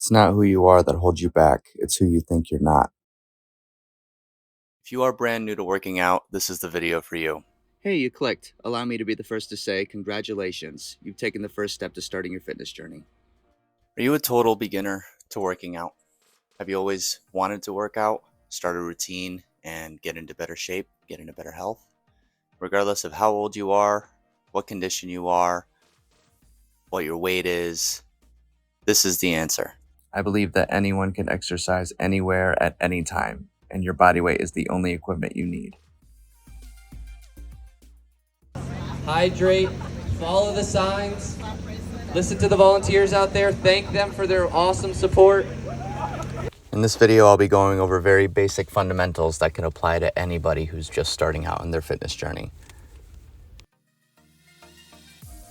It's not who you are that holds you back, it's who you think you're not. If you are brand new to working out, this is the video for you. Hey, you clicked. Allow me to be the first to say congratulations. You've taken the first step to starting your fitness journey. Are you a total beginner to working out? Have you always wanted to work out, start a routine, and get into better shape, get into better health? Regardless of how old you are, what condition you are, what your weight is, this is the answer. I believe that anyone can exercise anywhere at any time, and your body weight is the only equipment you need. Hydrate, follow the signs, listen to the volunteers out there, thank them for their awesome support. In this video, I'll be going over very basic fundamentals that can apply to anybody who's just starting out in their fitness journey.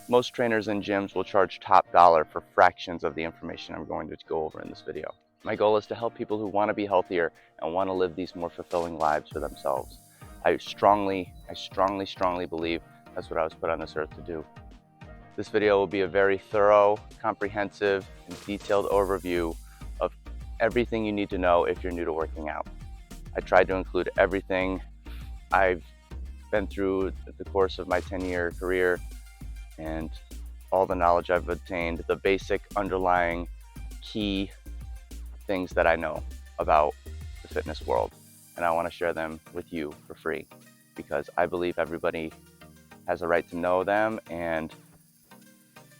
Most trainers and gyms will charge top dollar for fractions of the information I'm going to go over in this video. My goal is to help people who want to be healthier and want to live these more fulfilling lives for themselves. I strongly believe that's what I was put on this earth to do. This video will be a very thorough, comprehensive, and detailed overview of everything you need to know if you're new to working out. I tried to include everything I've been through at the course of my 10-year career and all the knowledge I've obtained, the basic underlying key things that I know about the fitness world. And I want to share them with you for free because I believe everybody has a right to know them, and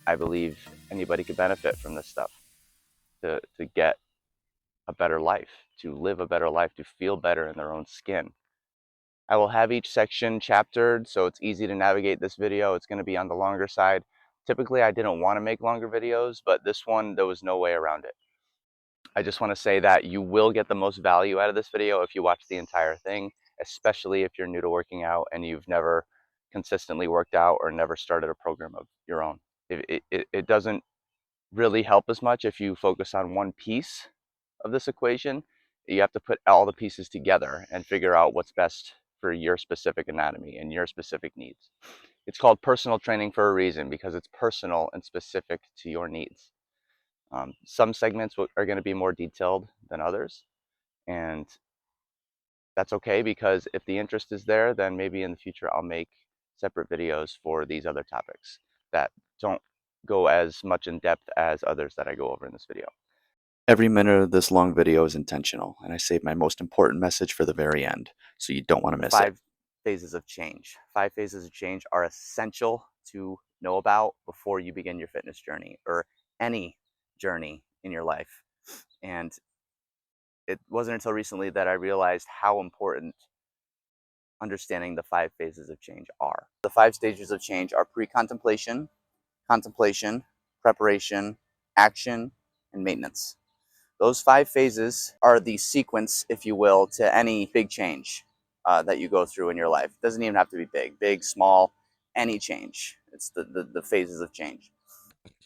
I believe anybody could benefit from this stuff to get a better life, to live a better life, to feel better in their own skin. I will have each section chaptered so it's easy to navigate this video. It's going to be on the longer side. Typically, I didn't want to make longer videos, but this one, there was no way around it. I just want to say that you will get the most value out of this video if you watch the entire thing, especially if you're new to working out and you've never consistently worked out or never started a program of your own. It doesn't really help as much if you focus on one piece of this equation. You have to put all the pieces together and figure out what's best for your specific anatomy and your specific needs. It's called personal training for a reason, because it's personal and specific to your needs. Some segments are going to be more detailed than others, and that's okay, because if the interest is there, then maybe in the future I'll make separate videos for these other topics that don't go as much in depth as others that I go over in this video. Every minute of this long video is intentional, and I save my most important message for the very end, so you don't want to miss it. 5 phases of change. 5 phases of change are essential to know about before you begin your fitness journey or any journey in your life. And it wasn't until recently that I realized how important understanding the 5 phases of change are. The 5 stages of change are pre-contemplation, contemplation, preparation, action, and maintenance. Those 5 phases are the sequence, if you will, to any big change that you go through in your life. It doesn't even have to be big, small, any change. It's the phases of change.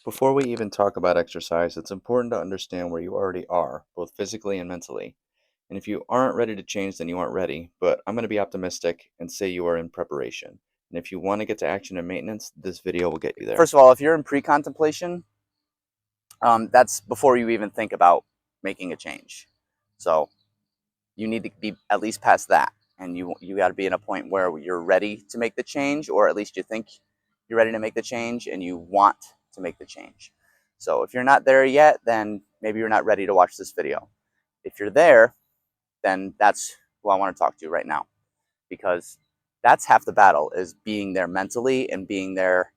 Before we even talk about exercise, it's important to understand where you already are, both physically and mentally. And if you aren't ready to change, then you aren't ready. But I'm going to be optimistic and say you are in preparation. And if you want to get to action and maintenance, this video will get you there. First of all, if you're in pre-contemplation, that's before you even think about making a change. So you need to be at least past that, and you got to be in a point where you're ready to make the change, or at least you think you're ready to make the change and you want to make the change. So if you're not there yet, then maybe you're not ready to watch this video. If you're there, then that's who I want to talk to right now, because that's half the battle, is being there mentally and being there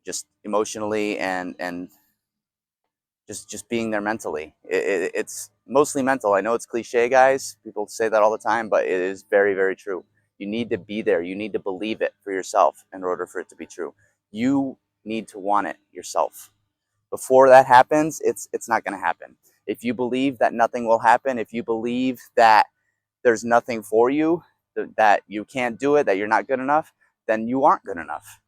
just emotionally and just being there mentally. It's mostly mental. I know it's cliche, guys. People say that all the time, but it is very, very true. You need to be there. You need to believe it for yourself in order for it to be true. You need to want it yourself. Before that happens, it's not going to happen. If you believe that nothing will happen, if you believe that there's nothing for you, that you can't do it, that you're not good enough, then you aren't good enough.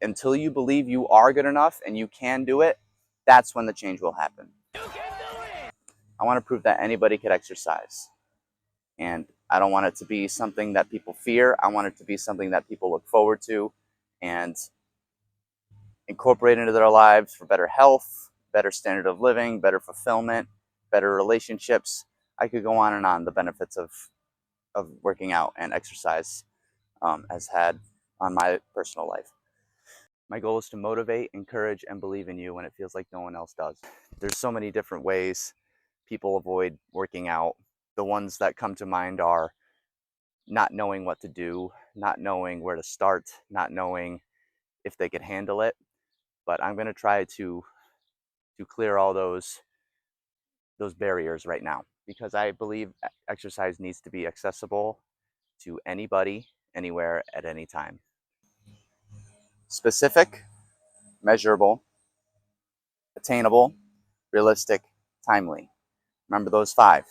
Until you believe you are good enough and you can do it, that's when the change will happen. I want to prove that anybody could exercise. And I don't want it to be something that people fear. I want it to be something that people look forward to and incorporate into their lives for better health, better standard of living, better fulfillment, better relationships. I could go on and on the benefits of working out and exercise has had on my personal life. My goal is to motivate, encourage, and believe in you when it feels like no one else does. There's so many different ways people avoid working out. The ones that come to mind are not knowing what to do, not knowing where to start, not knowing if they could handle it. But I'm going to try to clear all those barriers right now, because I believe exercise needs to be accessible to anybody, anywhere, at any time. Specific, measurable, attainable, realistic, timely. Remember those 5.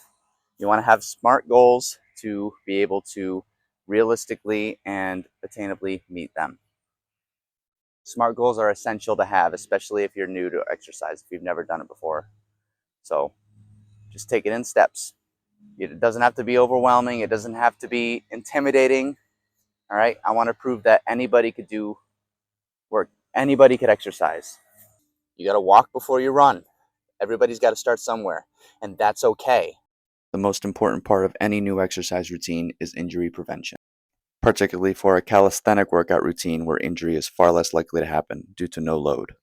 You want to have SMART goals to be able to realistically and attainably meet them. SMART goals are essential to have, especially if you're new to exercise, if you've never done it before. So just take it in steps. It doesn't have to be overwhelming. It doesn't have to be intimidating. All right. I want to prove that anybody could do work. Anybody could exercise. You got to walk before you run. Everybody's got to start somewhere, and that's okay. The most important part of any new exercise routine is injury prevention, particularly for a calisthenic workout routine where injury is far less likely to happen due to no load.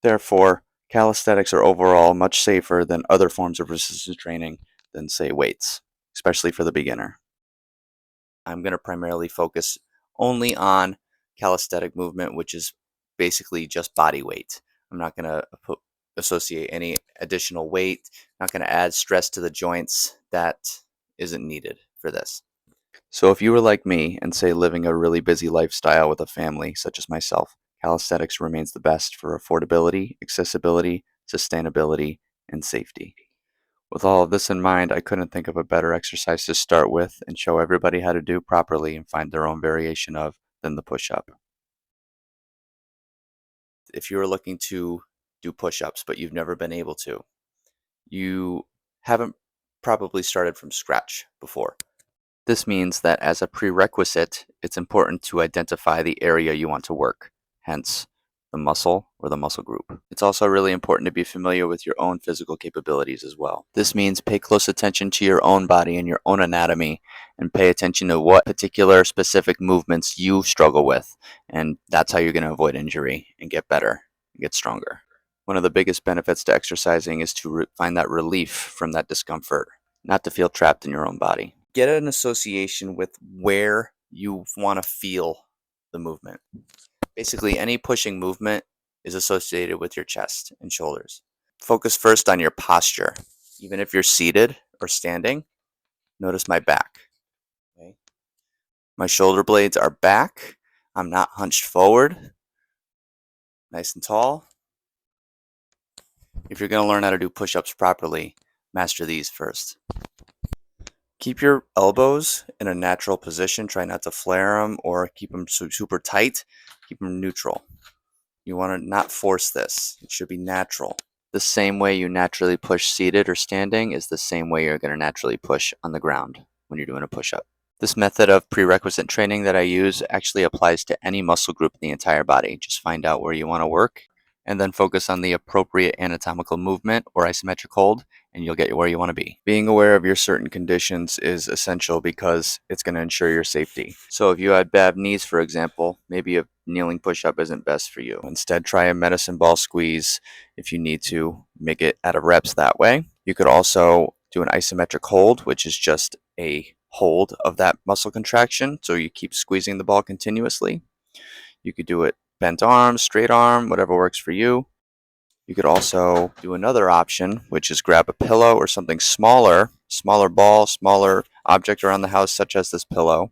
Therefore, calisthenics are overall much safer than other forms of resistance training than, say, weights, especially for the beginner. I'm going to primarily focus only on calisthenic movement, which is basically just body weight. I'm not going to associate any additional weight, not going to add stress to the joints that isn't needed for this. So if you were like me and, say, living a really busy lifestyle with a family, such as myself, calisthenics remains the best for affordability, accessibility, sustainability, and safety. With all of this in mind, I couldn't think of a better exercise to start with and show everybody how to do properly and find their own variation of than the push-up. If you are looking to do push-ups but you've never been able to, you haven't probably started from scratch before. This means that as a prerequisite, it's important to identify the area you want to work, hence the muscle or the muscle group. It's also really important to be familiar with your own physical capabilities as well. This means pay close attention to your own body and your own anatomy, and pay attention to what particular specific movements you struggle with, and that's how you're going to avoid injury and get better and get stronger. One of the biggest benefits to exercising is to find that relief from that discomfort, not to feel trapped in your own body. Get an association with where you want to feel the movement. Basically, any pushing movement is associated with your chest and shoulders. Focus first on your posture. Even if you're seated or standing, notice my back. Okay. My shoulder blades are back. I'm not hunched forward. Nice and tall. If you're going to learn how to do push-ups properly, master these first. Keep your elbows in a natural position. Try not to flare them or keep them super tight. Keep them neutral. You want to not force this. It should be natural. The same way you naturally push seated or standing is the same way you're going to naturally push on the ground when you're doing a push-up. This method of prerequisite training that I use actually applies to any muscle group in the entire body. Just find out where you want to work and then focus on the appropriate anatomical movement or isometric hold, and you'll get where you want to be. Being aware of your certain conditions is essential because it's going to ensure your safety. So if you had bad knees, for example, maybe a kneeling push-up isn't best for you. Instead, try a medicine ball squeeze if you need to. Make it out of reps that way. You could also do an isometric hold, which is just a hold of that muscle contraction, so you keep squeezing the ball continuously. You could do it bent arm, straight arm, whatever works for you. You could also do another option, which is grab a pillow or something smaller ball, smaller object around the house, such as this pillow.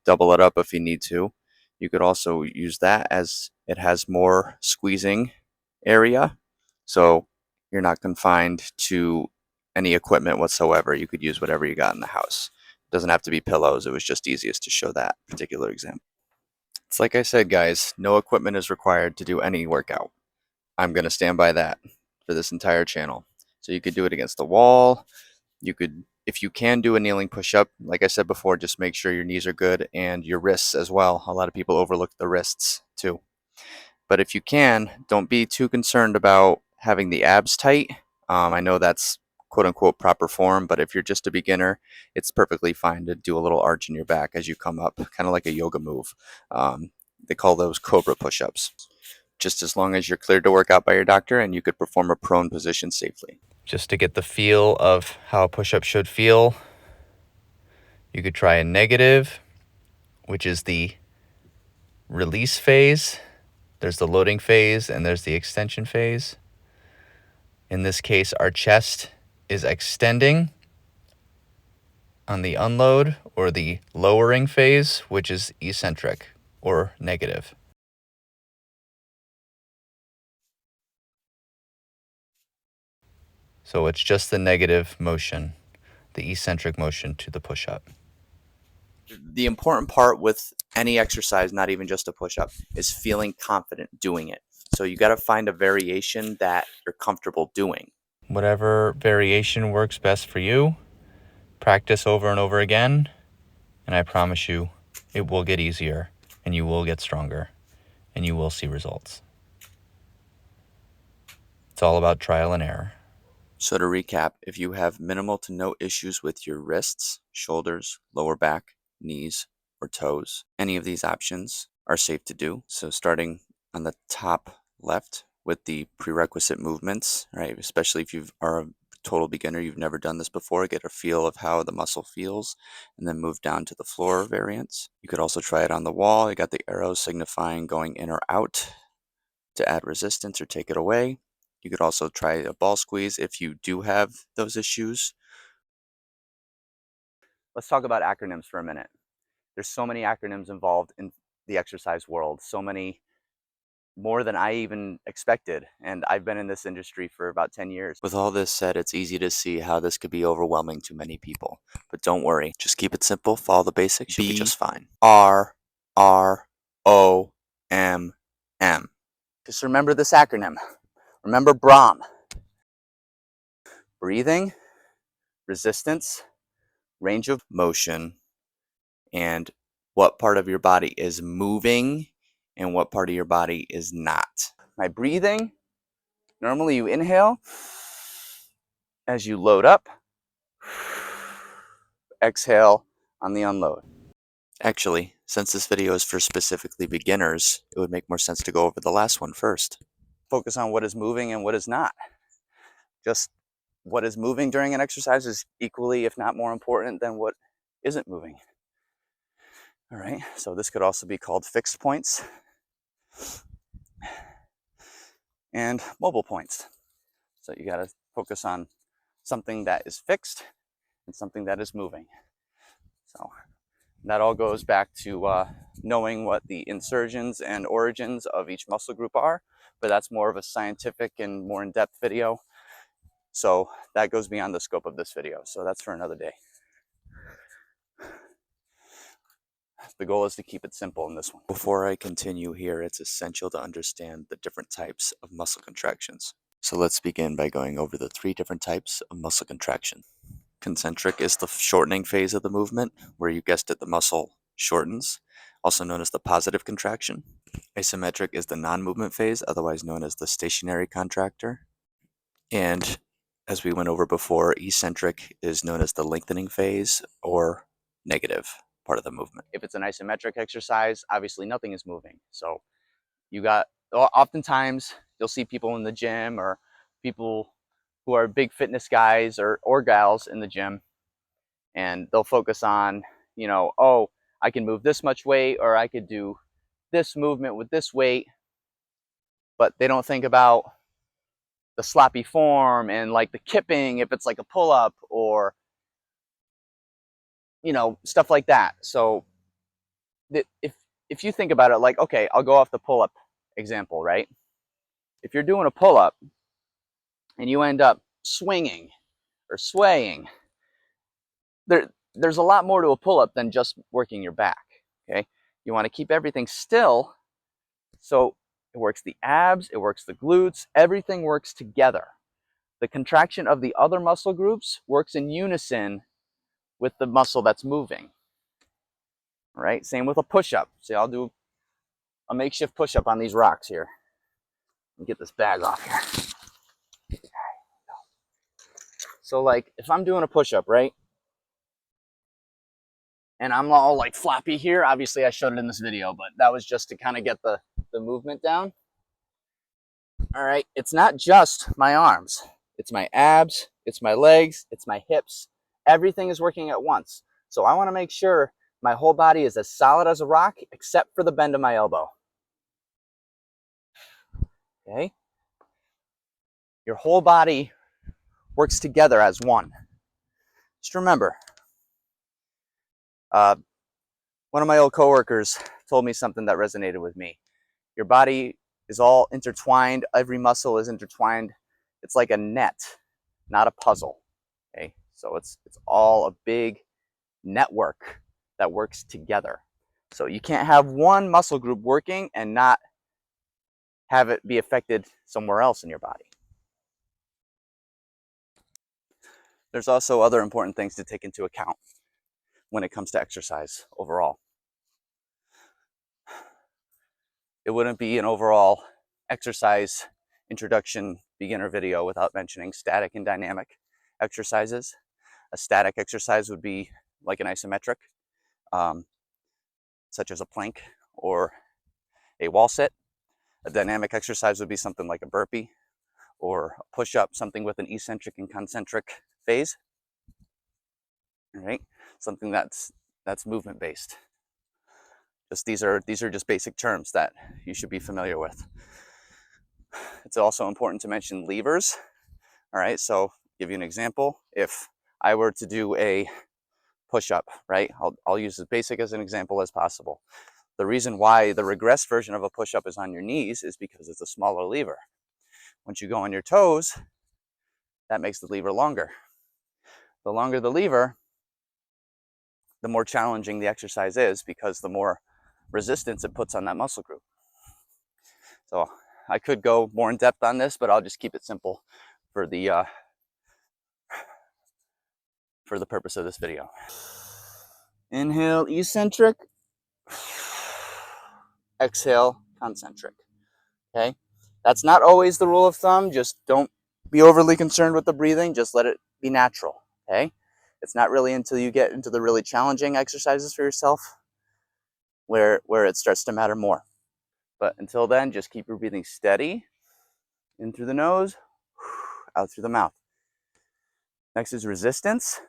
Double it up if you need to. You could also use that as it has more squeezing area, so you're not confined to any equipment whatsoever. You could use whatever you got in the house. It doesn't have to be pillows. It was just easiest to show that particular example. It's like I said, guys, no equipment is required to do any workout. I'm going to stand by that for this entire channel. So you could do it against the wall. You could, if you can do a kneeling push-up, like I said before, just make sure your knees are good and your wrists as well. A lot of people overlook the wrists too. But if you can, don't be too concerned about having the abs tight. I know that's quote unquote proper form, but if you're just a beginner, it's perfectly fine to do a little arch in your back as you come up, kind of like a yoga move. They call those cobra push-ups. Just as long as you're cleared to work out by your doctor and you could perform a prone position safely. Just to get the feel of how a push-up should feel, you could try a negative, which is the release phase. There's the loading phase and there's the extension phase. In this case, our chest is extending on the unload or the lowering phase, which is eccentric or negative. So it's just the negative motion, the eccentric motion to the push-up. The important part with any exercise, not even just a push-up, is feeling confident doing it. So you got to find a variation that you're comfortable doing. Whatever variation works best for you, practice over and over again, and I promise you it will get easier and you will get stronger and you will see results. It's all about trial and error. So to recap, if you have minimal to no issues with your wrists, shoulders, lower back, knees, or toes, any of these options are safe to do. So starting on the top left with the prerequisite movements, right? Especially if you are a total beginner, you've never done this before, get a feel of how the muscle feels, and then move down to the floor variants. You could also try it on the wall. You got the arrows signifying going in or out to add resistance or take it away. You could also try a ball squeeze if you do have those issues. Let's talk about acronyms for a minute. There's so many acronyms involved in the exercise world, so many more than I even expected, and I've been in this industry for about 10 years. With all this said, it's easy to see how this could be overwhelming to many people, but don't worry, just keep it simple, follow the basics, you'll be just fine. R, R, O, M, M. Just remember this acronym. Remember BROM. Breathing, resistance, range of motion, and what part of your body is moving and what part of your body is not. My breathing, normally you inhale as you load up, exhale on the unload. Actually, since this video is for specifically beginners, it would make more sense to go over the last one first. Focus on what is moving and what is not. Just what is moving during an exercise is equally, if not more important than what isn't moving. All right, so this could also be called fixed points and mobile points. So you got to focus on something that is fixed and something that is moving. So that all goes back to knowing what the insertions and origins of each muscle group are, but that's more of a scientific and more in-depth video. So that goes beyond the scope of this video. So that's for another day. The goal is to keep it simple in this one. Before I continue here, it's essential to understand the different types of muscle contractions. So let's begin by going over the 3 different types of muscle contraction. Concentric is the shortening phase of the movement, where you guessed it, the muscle shortens, also known as the positive contraction. Isometric is the non-movement phase, otherwise known as the stationary contractor. And as we went over before, eccentric is known as the lengthening phase or negative part of the movement. If it's an isometric exercise, obviously nothing is moving. So you got, oftentimes you'll see people in the gym or people who are big fitness guys or gals in the gym, and they'll focus on, you know, oh, I can move this much weight or I could do this movement with this weight, but they don't think about the sloppy form and like the kipping if it's like a pull-up or, you know, stuff like that. So if you think about it, like, okay, I'll go off the pull-up example, right? If you're doing a pull-up and you end up swinging or swaying, there's a lot more to a pull-up than just working your back, okay? You want to keep everything still, so it works the abs, it works the glutes, everything works together. The contraction of the other muscle groups works in unison with the muscle that's moving. All right, same with a push-up. See, I'll do a makeshift push-up on these rocks here. Let me get this bag off here. So like if I'm doing a push-up, right? And I'm all like floppy here. Obviously I showed it in this video, but that was just to kind of get the movement down. All right, it's not just my arms. It's my abs, it's my legs, it's my hips. Everything is working at once. So I wanna make sure my whole body is as solid as a rock except for the bend of my elbow. Okay? Your whole body works together as one. Just remember, one of my old coworkers told me something that resonated with me. Your body is all intertwined. Every muscle is intertwined. It's like a net, not a puzzle. Okay, so it's all a big network that works together. So you can't have one muscle group working and not have it be affected somewhere else in your body. There's also other important things to take into account when it comes to exercise overall. It wouldn't be an overall exercise introduction beginner video without mentioning static and dynamic exercises. A static exercise would be like an isometric, such as a plank or a wall sit. A dynamic exercise would be something like a burpee or a push-up, something with an eccentric and concentric phase. All right, something that's movement based. Just these are just basic terms that you should be familiar with. It's also important to mention levers. All right, so give you an example. If I were to do a push-up, right, I'll use as basic as an example as possible. The reason why the regressed version of a push-up is on your knees is because it's a smaller lever. Once you go on your toes, that makes the lever longer. The longer the lever, the more challenging the exercise is because the more resistance it puts on that muscle group. So I could go more in depth on this, but I'll just keep it simple for the purpose of this video. Inhale, eccentric. Exhale, concentric. Okay, that's not always the rule of thumb. Just don't be overly concerned with the breathing. Just let it be natural. Okay, it's not really until you get into the really challenging exercises for yourself where it starts to matter more. But until then, just keep your breathing steady, in through the nose, out through the mouth. Next is resistance.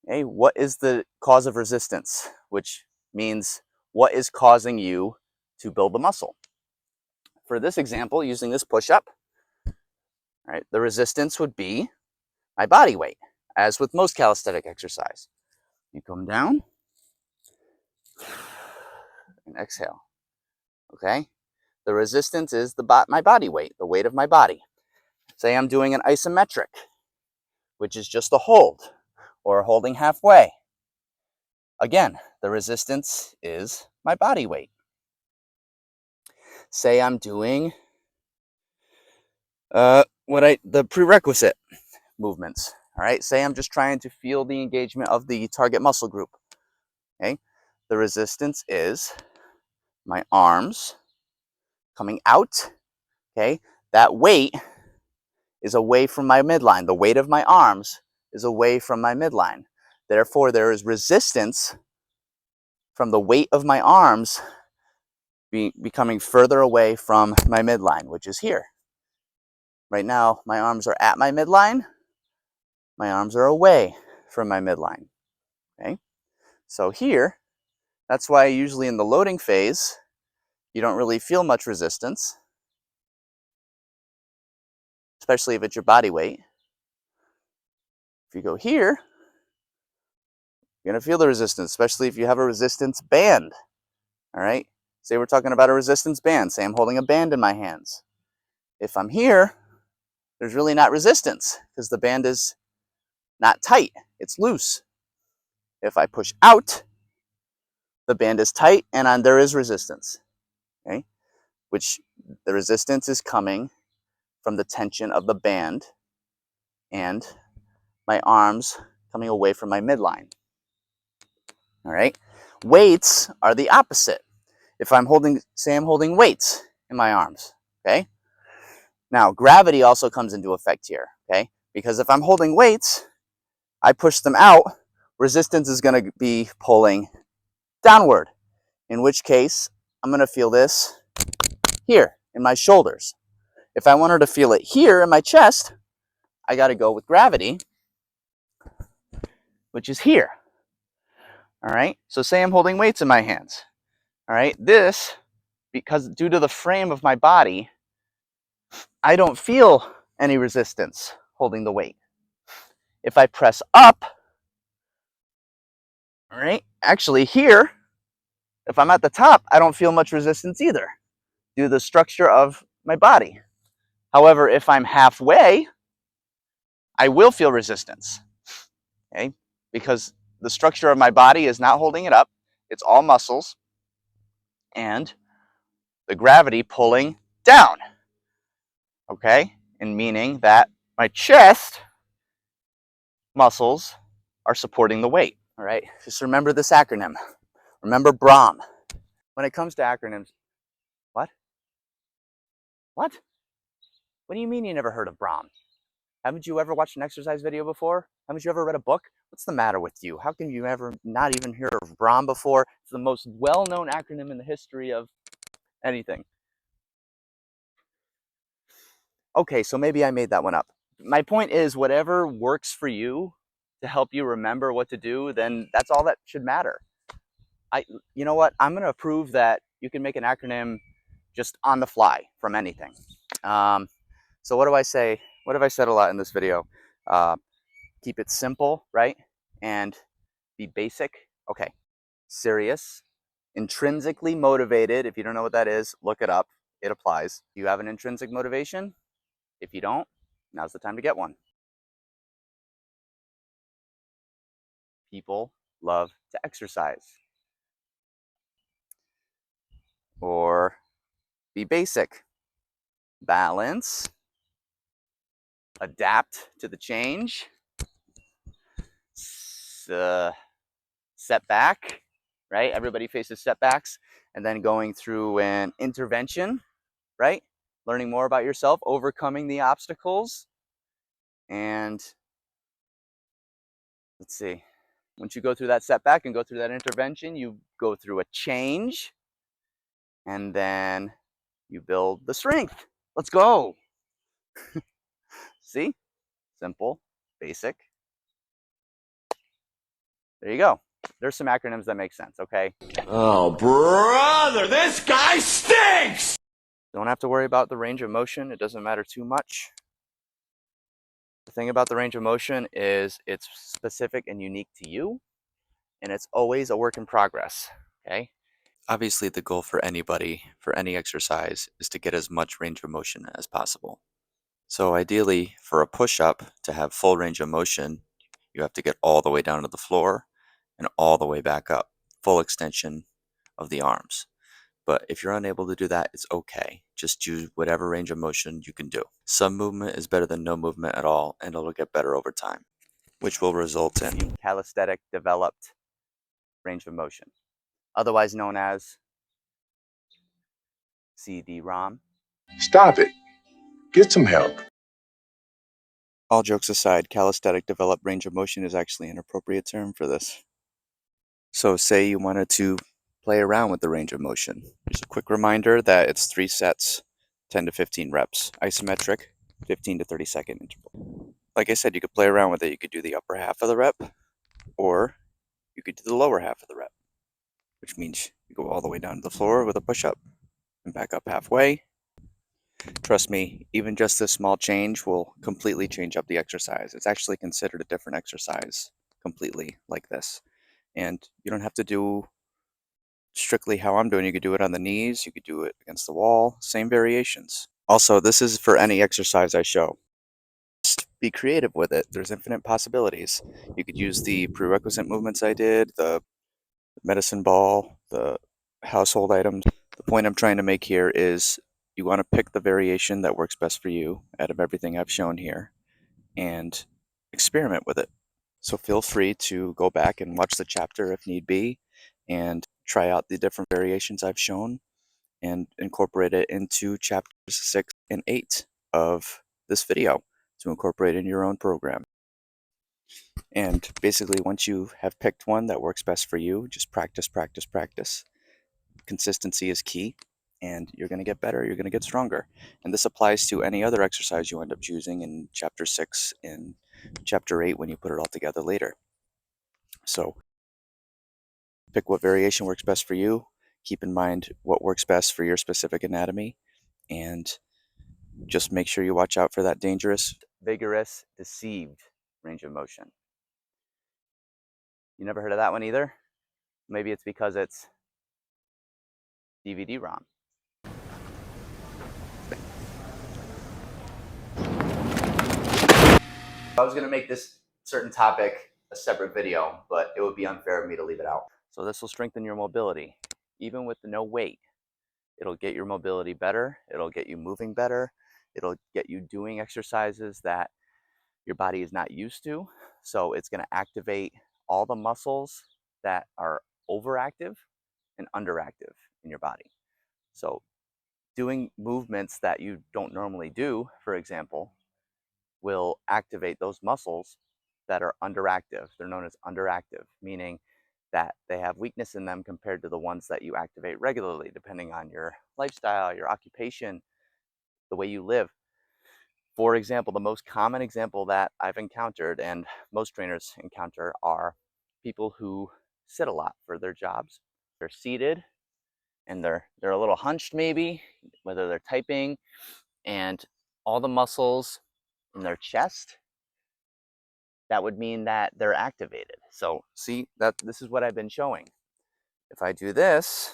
Okay, what is the cause of resistance? Which means what is causing you to build the muscle? For this example, using this push-up, right, the resistance would be my body weight, as with most calisthenic exercise. You come down and exhale. Okay, the resistance is my body weight, the weight of my body. Say I'm doing an isometric, which is just a hold or holding halfway. Again, the resistance is my body weight. Say I'm doing the prerequisite movements. All right, say I'm just trying to feel the engagement of the target muscle group. Okay, the resistance is my arms coming out. Okay, that weight is away from my midline. The weight of my arms is away from my midline. Therefore, there is resistance from the weight of my arms becoming further away from my midline, which is here. Right now, my arms are at my midline. My arms are away from my midline. Okay, so here, that's why usually in the loading phase, you don't really feel much resistance, especially if it's your body weight. If you go here, you're gonna feel the resistance, especially if you have a resistance band. All right, say we're talking about a resistance band. Say I'm holding a band in my hands. If I'm here, there's really not resistance because the band is not tight, it's loose. If I push out, the band is tight and there is resistance, okay? Which the resistance is coming from the tension of the band and my arms coming away from my midline. All right, weights are the opposite. If I'm holding, say I'm holding weights in my arms, okay? Now, gravity also comes into effect here, okay? Because if I'm holding weights, I push them out, resistance is going to be pulling downward, in which case I'm going to feel this here in my shoulders. If I wanted to feel it here in my chest, I got to go with gravity, which is here. All right, so say I'm holding weights in my hands. All right, this, because due to the frame of my body, I don't feel any resistance holding the weight. If I press up, all right, actually here, if I'm at the top, I don't feel much resistance either due to the structure of my body. However, if I'm halfway, I will feel resistance, okay? Because the structure of my body is not holding it up. It's all muscles and the gravity pulling down, okay? And meaning that my chest muscles are supporting the weight, all right? Just remember this acronym. Remember BROM. When it comes to acronyms, what? What? What do you mean you never heard of BROM? Haven't you ever watched an exercise video before? Haven't you ever read a book? What's the matter with you? How can you ever not even hear of BROM before? It's the most well-known acronym in the history of anything. Okay, so maybe I made that one up. My point is, whatever works for you to help you remember what to do, then that's all that should matter. You know what? I'm going to prove that you can make an acronym just on the fly from anything. So what do I say? What have I said a lot in this video? Keep it simple, right? And be basic. Okay. Serious, intrinsically motivated. If you don't know what that is, look it up. It applies. Do you have an intrinsic motivation? If you don't, now's the time to get one. People love to exercise. Or be basic. Balance. Adapt to the change. Setback, right? Everybody faces setbacks. And then going through an intervention, right? Learning more about yourself, overcoming the obstacles. And let's see, once you go through that setback and go through that intervention, you go through a change and then you build the strength. Let's go. See? Simple, basic. There you go. There's some acronyms that make sense, okay? Oh, brother, this guy stinks! Don't have to worry about the range of motion. It doesn't matter too much. The thing about the range of motion is it's specific and unique to you, and it's always a work in progress, okay? Obviously, the goal for anybody, for any exercise, is to get as much range of motion as possible. So ideally, for a push-up to have full range of motion, you have to get all the way down to the floor and all the way back up, full extension of the arms. But if you're unable to do that, it's okay. Just use whatever range of motion you can do. Some movement is better than no movement at all, and it'll get better over time, which will result in calisthenic developed range of motion, otherwise known as CD-ROM. Stop it. Get some help. All jokes aside, calisthenic developed range of motion is actually an appropriate term for this. So say you wanted to play around with the range of motion. Just a quick reminder that it's 3 sets, 10 to 15 reps. Isometric, 15 to 30 second interval. Like I said, you could play around with it. You could do the upper half of the rep, or you could do the lower half of the rep, which means you go all the way down to the floor with a push-up and back up halfway. Trust me, even just this small change will completely change up the exercise. It's actually considered a different exercise completely like this. And you don't have to do strictly how I'm doing. You could do it on the knees, you could do it against the wall, same variations. Also, this is for any exercise I show. Just be creative with it. There's infinite possibilities. You could use the prerequisite movements I did, the medicine ball, the household items. The point I'm trying to make here is you want to pick the variation that works best for you out of everything I've shown here and experiment with it. So feel free to go back and watch the chapter if need be and try out the different variations I've shown and incorporate it into chapters 6 and 8 of this video to incorporate in your own program. And basically, once you have picked one that works best for you, just practice, practice, practice. Consistency is key, and you're going to get better, you're going to get stronger. And this applies to any other exercise you end up choosing in chapter 6 and chapter 8 when you put it all together later. So pick what variation works best for you. Keep in mind what works best for your specific anatomy, and just make sure you watch out for that dangerous, vigorous, deceived range of motion. You never heard of that one either? Maybe it's because it's DVD-ROM. I was going to make this certain topic a separate video, but it would be unfair of me to leave it out. So this will strengthen your mobility. Even with no weight, it'll get your mobility better. It'll get you moving better. It'll get you doing exercises that your body is not used to. So it's going to activate all the muscles that are overactive and underactive in your body. So doing movements that you don't normally do, for example, will activate those muscles that are underactive. They're known as underactive, meaning that they have weakness in them compared to the ones that you activate regularly, depending on your lifestyle, your occupation, the way you live. For example, the most common example that I've encountered and most trainers encounter are people who sit a lot for their jobs. They're seated and they're a little hunched maybe, whether they're typing, and all the muscles in their chest, that would mean that they're activated. So see, that this is what I've been showing. If I do this,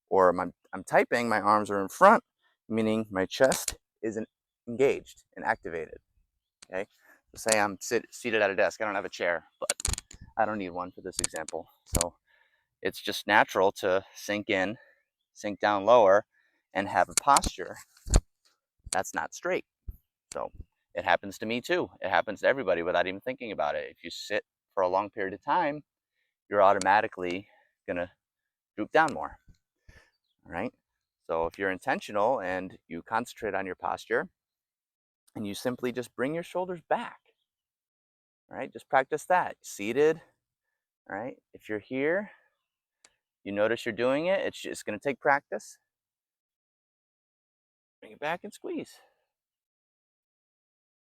or I'm typing, my arms are in front, meaning my chest isn't engaged and activated. Okay, so say I'm seated at a desk. I don't have a chair, but I don't need one for this example. So it's just natural to sink in, sink down lower, and have a posture that's not straight. So it happens to me too. It happens to everybody without even thinking about it. If you sit for a long period of time, you're automatically gonna droop down more. All right. So if you're intentional and you concentrate on your posture and you simply just bring your shoulders back, all right, just practice that. Seated, all right. If you're here, you notice you're doing it, it's just gonna take practice. Bring it back and squeeze.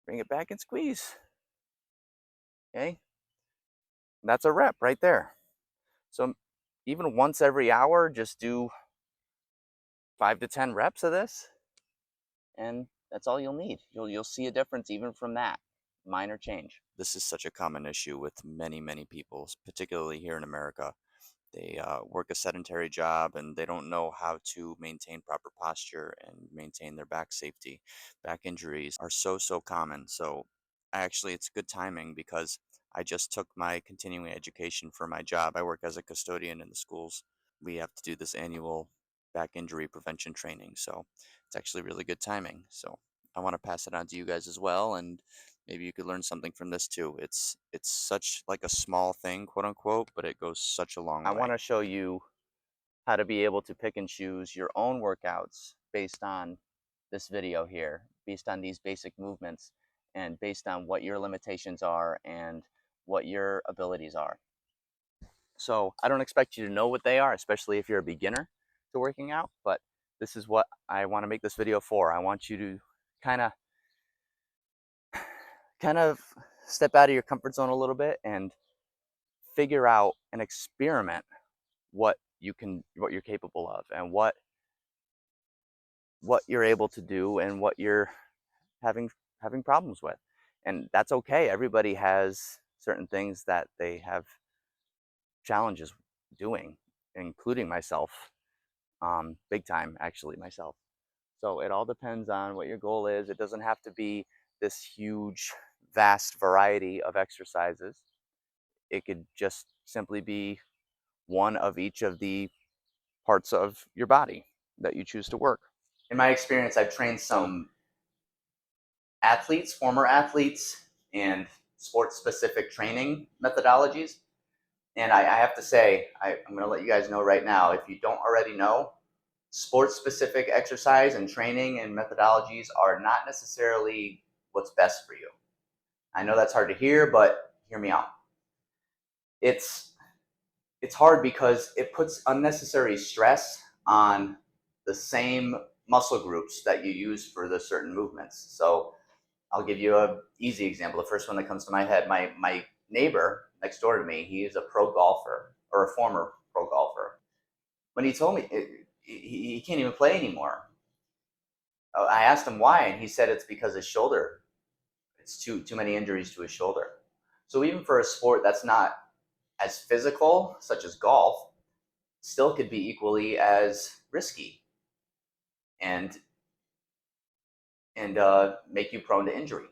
Bring it back and squeeze. Okay. That's a rep right there. So even once every hour, just do 5 to 10 reps of this, and that's all you'll need. You'll see a difference even from that minor change. This is such a common issue with many people, particularly here in America. They work a sedentary job and they don't know how to maintain proper posture and maintain their back safety. Back injuries are so common. So actually, it's good timing because I just took my continuing education for my job. I work as a custodian in the schools. We have to do this annual back injury prevention training. So it's actually really good timing. So I want to pass it on to you guys as well, and maybe you could learn something from this too. It's such like a small thing, quote unquote, but it goes such a long way. I want to show you how to be able to pick and choose your own workouts based on this video here, based on these basic movements, and based on what your limitations are and what your abilities are. So I don't expect you to know what they are, especially if you're a beginner to working out, but this is what I want to make this video for. I want you to kind of step out of your comfort zone a little bit and figure out and experiment what you're capable of, and what you're able to do and what you're having problems with. And that's okay. Everybody has certain things that they have challenges doing, including myself. Big time, actually, myself. So it all depends on what your goal is. It doesn't have to be this huge, vast variety of exercises. It could just simply be one of each of the parts of your body that you choose to work. In my experience, I've trained some athletes, former athletes, and sports-specific training methodologies. And I have to say, I'm going to let you guys know right now, if you don't already know, sports-specific exercise and training and methodologies are not necessarily what's best for you. I know that's hard to hear, but hear me out. it's hard because it puts unnecessary stress on the same muscle groups that you use for the certain movements. So I'll give you an easy example. The first one that comes to my head, my neighbor next door to me, he is a pro golfer, or a former pro golfer. When he told me he can't even play anymore, I asked him why, and he said it's because his shoulder. It's too many injuries to his shoulder. So even for a sport that's not as physical, such as golf, still could be equally as risky and make you prone to injury.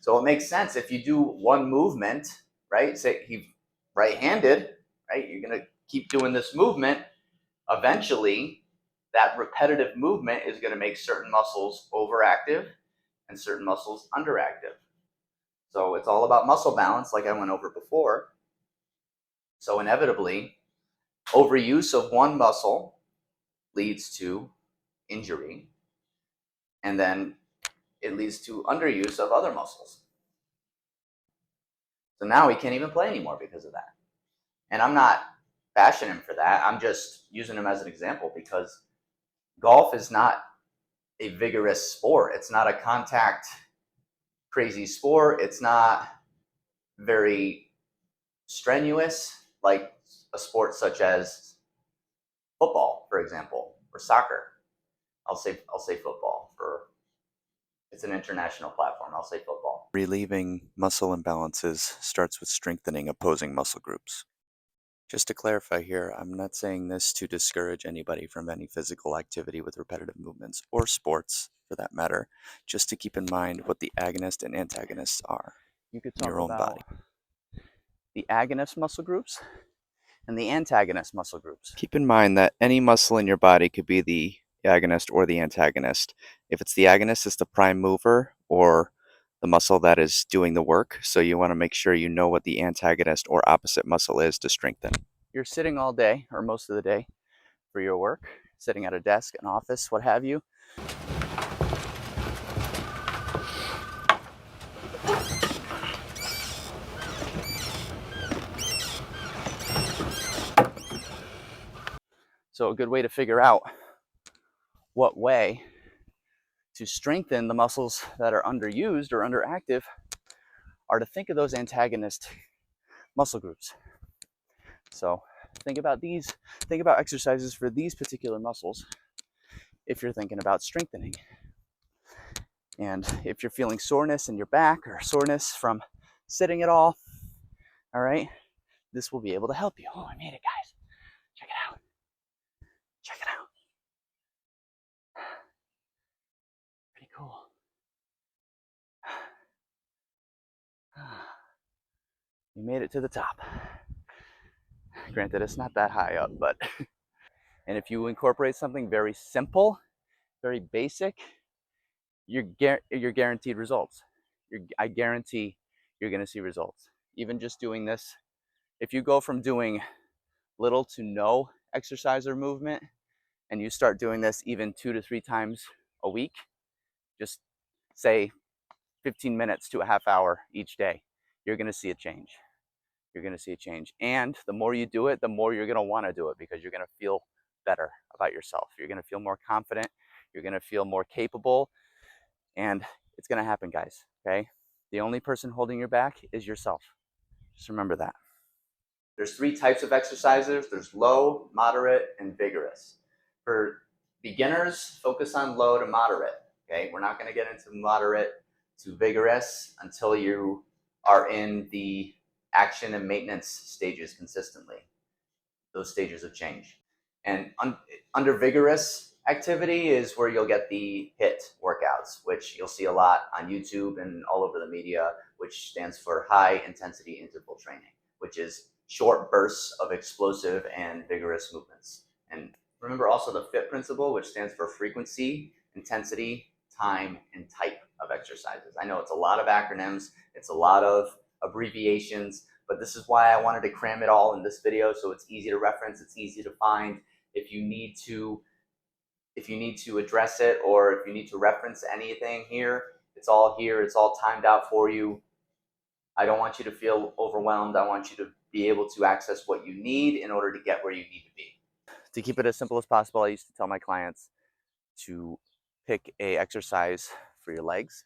So it makes sense if you do one movement, right? Say he's right-handed, right? You're gonna keep doing this movement. Eventually, that repetitive movement is gonna make certain muscles overactive and certain muscles underactive. So it's all about muscle balance, like I went over before. So inevitably, overuse of one muscle leads to injury, and then it leads to underuse of other muscles. So now he can't even play anymore because of that. And I'm not bashing him for that. I'm just using him as an example because golf is not a vigorous sport. It's not a contact crazy sport. It's not very strenuous like a sport such as football, for example, or soccer. I'll say football for it's an international platform. I'll say football. Relieving muscle imbalances starts with strengthening opposing muscle groups. Just to clarify here, I'm not saying this to discourage anybody from any physical activity with repetitive movements, or sports for that matter, just to keep in mind what the agonist and antagonists are You could in talk your own about body. the agonist muscle groups and the antagonist muscle groups. Keep in mind that any muscle in your body could be the agonist or the antagonist. If it's the agonist, it's the prime mover or the muscle that is doing the work. So you want to make sure you know what the antagonist or opposite muscle is to strengthen. You're sitting all day or most of the day for your work, sitting at a desk, an office, what have you. So a good way to figure out what way to strengthen the muscles that are underused or underactive are to think of those antagonist muscle groups. So think about exercises for these particular muscles if you're thinking about strengthening. And if you're feeling soreness in your back or soreness from sitting at all right, this will be able to help you. Oh, I made it, guys. Check it out. Check it out. Pretty cool. You made it to the top. Granted, it's not that high up, but and if you incorporate something very simple, very basic, you're guaranteed results. I guarantee you're going to see results. Even just doing this, if you go from doing little to no exercise or movement and you start doing this even 2 to 3 times a week, just say 15 minutes to a half hour each day, you're going to see a change. You're going to see a change. And the more you do it, the more you're going to want to do it because you're going to feel better about yourself. You're going to feel more confident. You're going to feel more capable. And it's going to happen, guys. Okay? The only person holding your back is yourself. Just remember that. There's 3 types of exercises. There's low, moderate, and vigorous. For beginners, focus on low to moderate. Okay, we're not going to get into moderate to vigorous until you are in the action and maintenance stages consistently. Those stages of change. And under vigorous activity is where you'll get the HITT workouts, which you'll see a lot on YouTube and all over the media, which stands for high intensity interval training, which is short bursts of explosive and vigorous movements. And remember also the FITT principle, which stands for frequency, intensity, time, and type of exercises. I know it's a lot of acronyms, it's a lot of abbreviations, but this is why I wanted to cram it all in this video so it's easy to reference, it's easy to find. If you need to address it or if you need to reference anything here, it's all timed out for you. I don't want you to feel overwhelmed. I want you to be able to access what you need in order to get where you need to be. To keep it as simple as possible, I used to tell my clients to pick a exercise for your legs,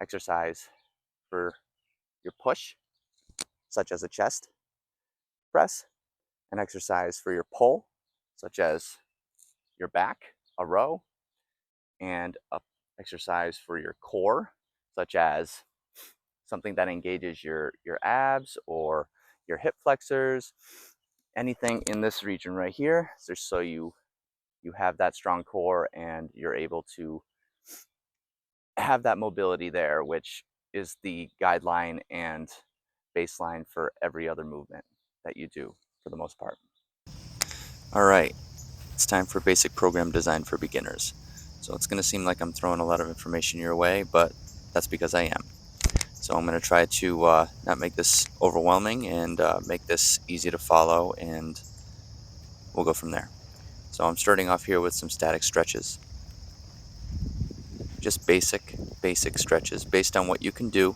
exercise for your push, such as a chest press, an exercise for your pull, such as your back, a row, and an exercise for your core, such as something that engages your abs or your hip flexors, anything in this region right here, just so you have that strong core and you're able to have that mobility there, which is the guideline and baseline for every other movement that you do for the most part. All right, it's time for basic program design for beginners. So it's going to seem like I'm throwing a lot of information your way, but that's because I am. So I'm going to try to not make this overwhelming and make this easy to follow, and we'll go from there. So I'm starting off here with some static stretches. Just basic stretches based on what you can do.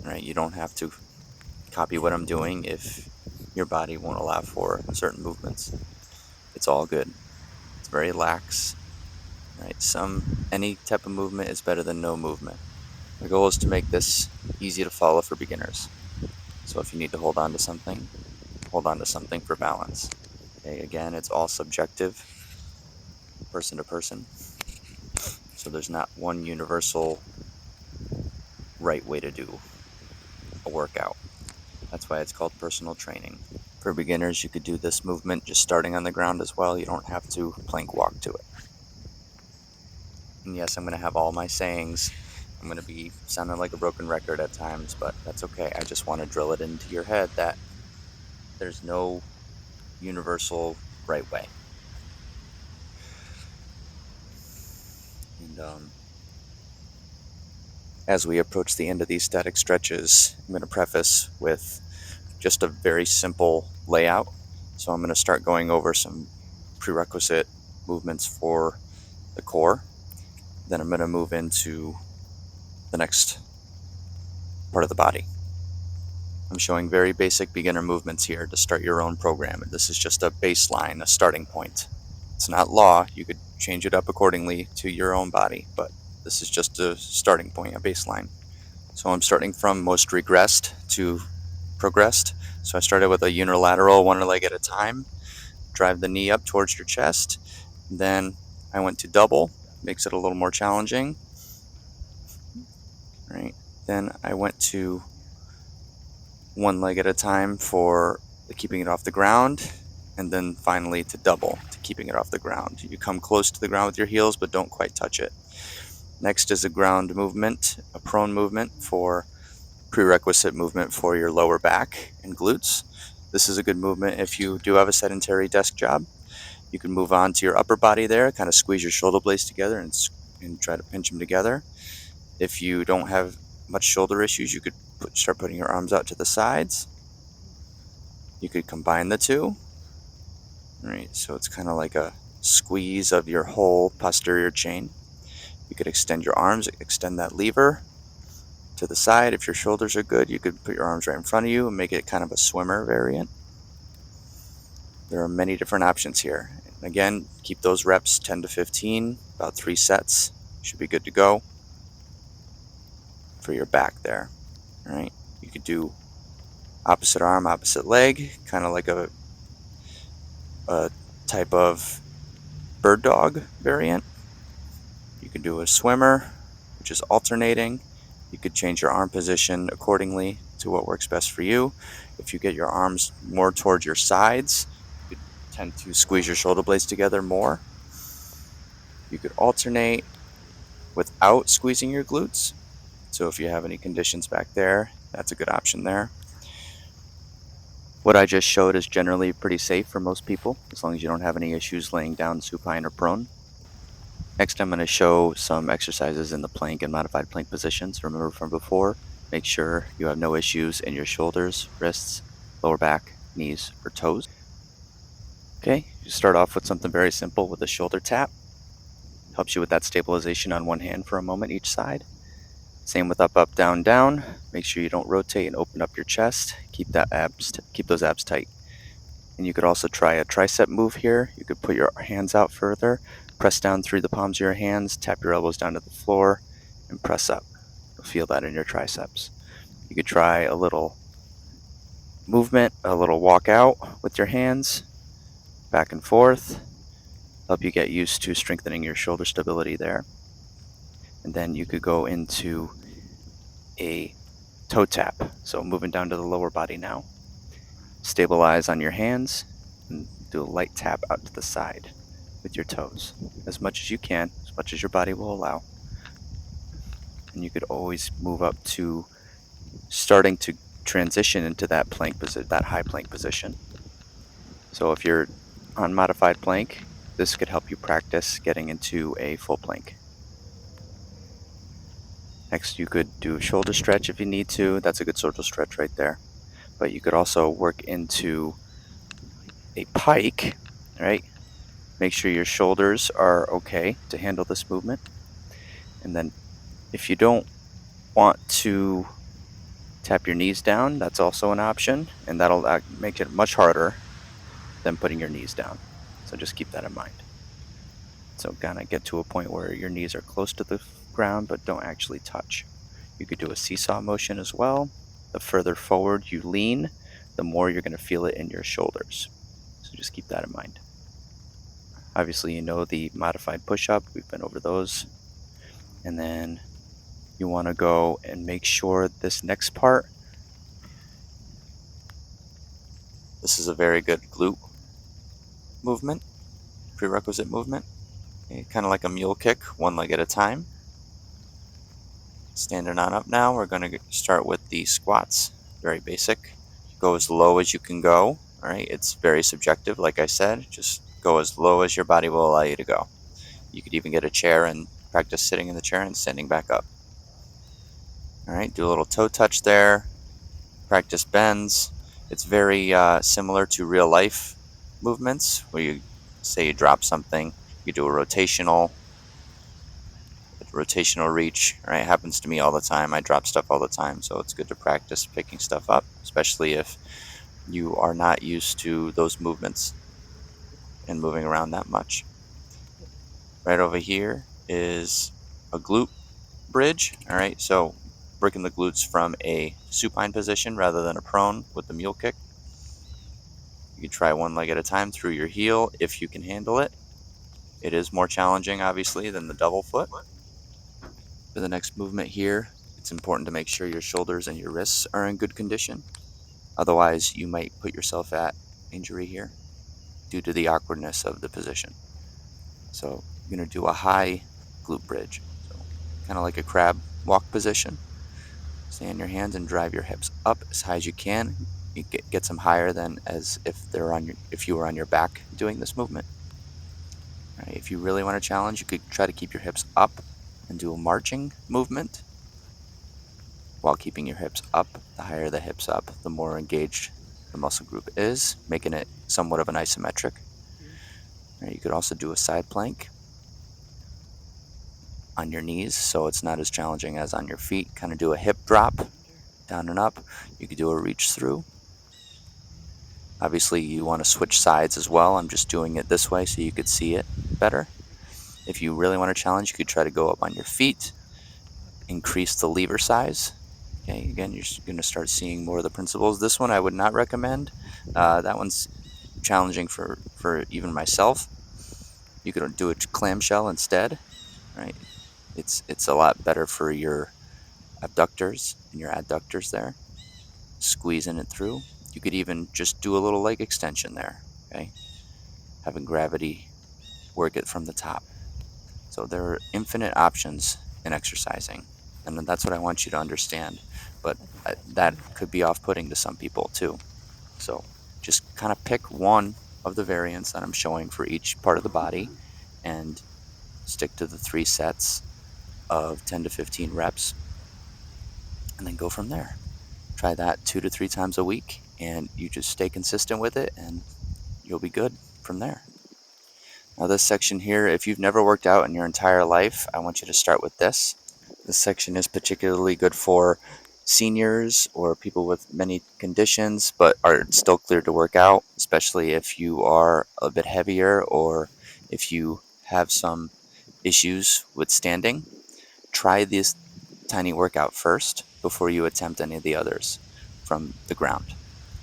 Right? You don't have to copy what I'm doing if your body won't allow for certain movements. It's all good. It's very lax. Right? Any type of movement is better than no movement. My goal is to make this easy to follow for beginners. So if you need to hold on to something for balance. Okay, again, it's all subjective, person to person. So there's not one universal right way to do a workout. That's why it's called personal training. For beginners, you could do this movement just starting on the ground as well. You don't have to plank walk to it. And yes, I'm going to have all my sayings. I'm going to be sounding like a broken record at times, but that's okay. I just want to drill it into your head that there's no universal right way. And as we approach the end of these static stretches, I'm going to preface with just a very simple layout. So I'm going to start going over some prerequisite movements for the core. Then I'm going to move into the next part of the body. I'm showing very basic beginner movements here to start your own program. This is just a baseline, a starting point. It's not law. You could change it up accordingly to your own body, but this is just a starting point, a baseline. So I'm starting from most regressed to progressed. So I started with a unilateral, one leg at a time. Drive the knee up towards your chest. Then I went to double, makes it a little more challenging. Right. Then I went to one leg at a time for keeping it off the ground, and then finally to double, to keeping it off the ground. You come close to the ground with your heels, but don't quite touch it. Next is a ground movement, a prone movement for prerequisite movement for your lower back and glutes. This is a good movement if you do have a sedentary desk job. You can move on to your upper body there, kind of squeeze your shoulder blades together and try to pinch them together. If you don't have much shoulder issues, you could start putting your arms out to the sides. You could combine the two. Right, so it's kind of like a squeeze of your whole posterior chain. You could extend your arms, extend that lever to the side. If your shoulders are good, you could put your arms right in front of you and make it kind of a swimmer variant. There are many different options here. And again, keep those reps 10 to 15, about 3 sets. Should be good to go for your back there. All right, you could do opposite arm, opposite leg, kind of like a type of bird dog variant. You could do a swimmer, which is alternating. You could change your arm position accordingly to what works best for you. If you get your arms more towards your sides, you could tend to squeeze your shoulder blades together more. You could alternate without squeezing your glutes. So if you have any conditions back there, that's a good option there. What I just showed is generally pretty safe for most people, as long as you don't have any issues laying down supine or prone. Next, I'm going to show some exercises in the plank and modified plank positions. Remember from before, make sure you have no issues in your shoulders, wrists, lower back, knees, or toes. Okay, you start off with something very simple with a shoulder tap. Helps you with that stabilization on one hand for a moment each side. Same with up, up, down, down. Make sure you don't rotate and open up your chest. Keep those abs tight. And you could also try a tricep move here. You could put your hands out further, press down through the palms of your hands, tap your elbows down to the floor, and press up. You'll feel that in your triceps. You could try a little movement, a little walk out with your hands, back and forth. Help you get used to strengthening your shoulder stability there. And then you could go into a toe tap. So moving down to the lower body now. Stabilize on your hands and do a light tap out to the side with your toes as much as you can, as much as your body will allow. And you could always move up to starting to transition into that plank position, that high plank position. So if you're on modified plank, this could help you practice getting into a full plank. Next, you could do a shoulder stretch if you need to. That's a good shoulder stretch right there. But you could also work into a pike, right? Make sure your shoulders are okay to handle this movement. And then if you don't want to tap your knees down, that's also an option, and that'll make it much harder than putting your knees down. So just keep that in mind. So kind of get to a point where your knees are close to the ground but don't actually touch. You could do a seesaw motion as well. The further forward you lean, the more you're going to feel it in your shoulders. So just keep that in mind. Obviously, you know the modified push-up. We've been over those. And then you want to go and make sure this next part, this is a very good glute movement, prerequisite movement. Okay, kind of like a mule kick, one leg at a time. Standing on up now, we're going to start with the squats. Very basic. Go as low as you can go. All right, it's very subjective, like I said. Just go as low as your body will allow you to go. You could even get a chair and practice sitting in the chair and standing back up. All right, do a little toe touch there. Practice bends. It's very similar to real life movements where you say you drop something, you do a rotational reach. Right, it happens to me all the time. I drop stuff all the time, so it's good to practice picking stuff up, especially if you are not used to those movements and moving around that much. Right over here is a glute bridge. All right, so breaking the glutes from a supine position rather than a prone with the mule kick. You can try one leg at a time through your heel if you can handle it. It is more challenging, obviously, than the double foot. For the next movement here, it's important to make sure your shoulders and your wrists are in good condition. Otherwise, you might put yourself at injury here due to the awkwardness of the position. So you're going to do a high glute bridge. So kind of like a crab walk position. Stay on your hands and drive your hips up as high as you can. You get them higher than as if you were on your back doing this movement. All right, if you really want to challenge, you could try to keep your hips up and do a marching movement while keeping your hips up. The higher the hips up, the more engaged the muscle group is, making it somewhat of an isometric. All right, you could also do a side plank on your knees, so it's not as challenging as on your feet. Kind of do a hip drop, down and up. You could do a reach through. Obviously, you want to switch sides as well. I'm just doing it this way so you could see it better. If you really want to challenge, you could try to go up on your feet, increase the lever size. Okay, again, you're going to start seeing more of the principles. This one I would not recommend. That one's challenging for even myself. You could do a clamshell instead, right? It's a lot better for your abductors and your adductors there, squeezing it through. You could even just do a little leg extension there, okay? Having gravity work it from the top. So there are infinite options in exercising, and that's what I want you to understand. But that could be off-putting to some people too. So just kind of pick one of the variants that I'm showing for each part of the body and stick to the 3 sets of 10 to 15 reps, and then go from there. Try that 2 to 3 times a week, and you just stay consistent with it, and you'll be good from there. Now this section here, if you've never worked out in your entire life, I want you to start with this. This section is particularly good for seniors or people with many conditions but are still clear to work out, especially if you are a bit heavier or if you have some issues with standing. Try this tiny workout first before you attempt any of the others from the ground.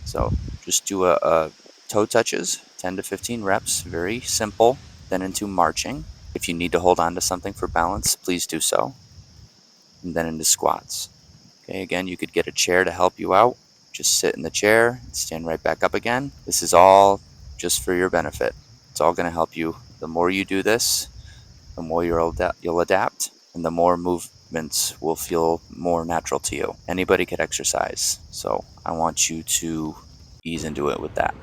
So just do a toe touches, 10 to 15 reps, very simple, then into marching. If you need to hold on to something for balance, please do so, and then into squats. Okay, again, you could get a chair to help you out. Just sit in the chair, stand right back up again. This is all just for your benefit. It's all going to help you. The more you do this, the more you'll adapt, and the more movements will feel more natural to you. Anybody could exercise, so I want you to ease into it with that.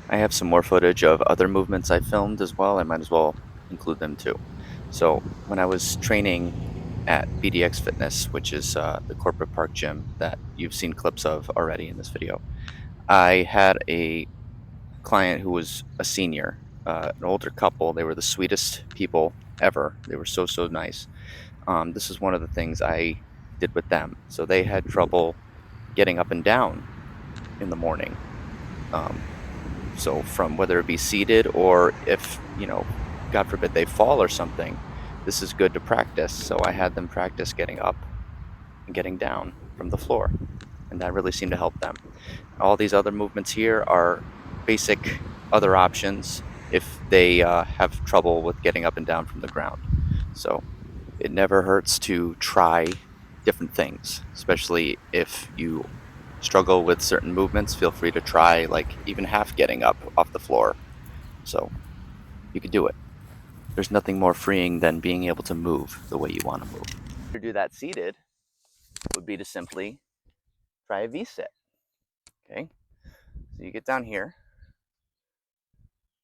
I have some more footage of other movements I filmed as well. I might as well include them too. So when I was training at BDX Fitness, which is the corporate park gym that you've seen clips of already in this video, I had a client who was a senior, an older couple. They were the sweetest people ever. They were so, so nice. This is one of the things I did with them. So they had trouble getting up and down in the morning. So from whether it be seated or if, God forbid they fall or something, this is good to practice. So I had them practice getting up and getting down from the floor. And that really seemed to help them. All these other movements here are basic other options if they have trouble with getting up and down from the ground. So it never hurts to try different things, especially if you struggle with certain movements. Feel free to try, like, even half getting up off the floor. So you can do it. There's nothing more freeing than being able to move the way you want to move. To do that seated would be to simply try a V-sit. Okay, so you get down here,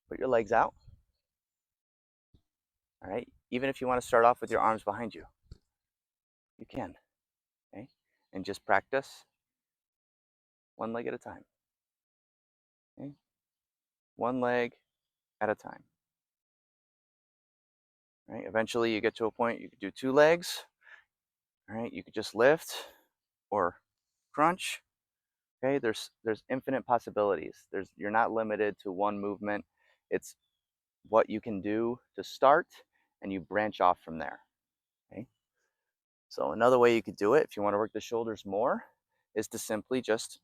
put your legs out. All right, even if you want to start off with your arms behind you, you can. Okay, and just practice one leg at a time. Okay, one leg at a time. All right, eventually you get to a point you could do two legs. All right, you could just lift or crunch. Okay, there's infinite possibilities. You're not limited to one movement. It's what you can do to start, and you branch off from there. Okay. So another way you could do it, if you want to work the shoulders more, is to simply just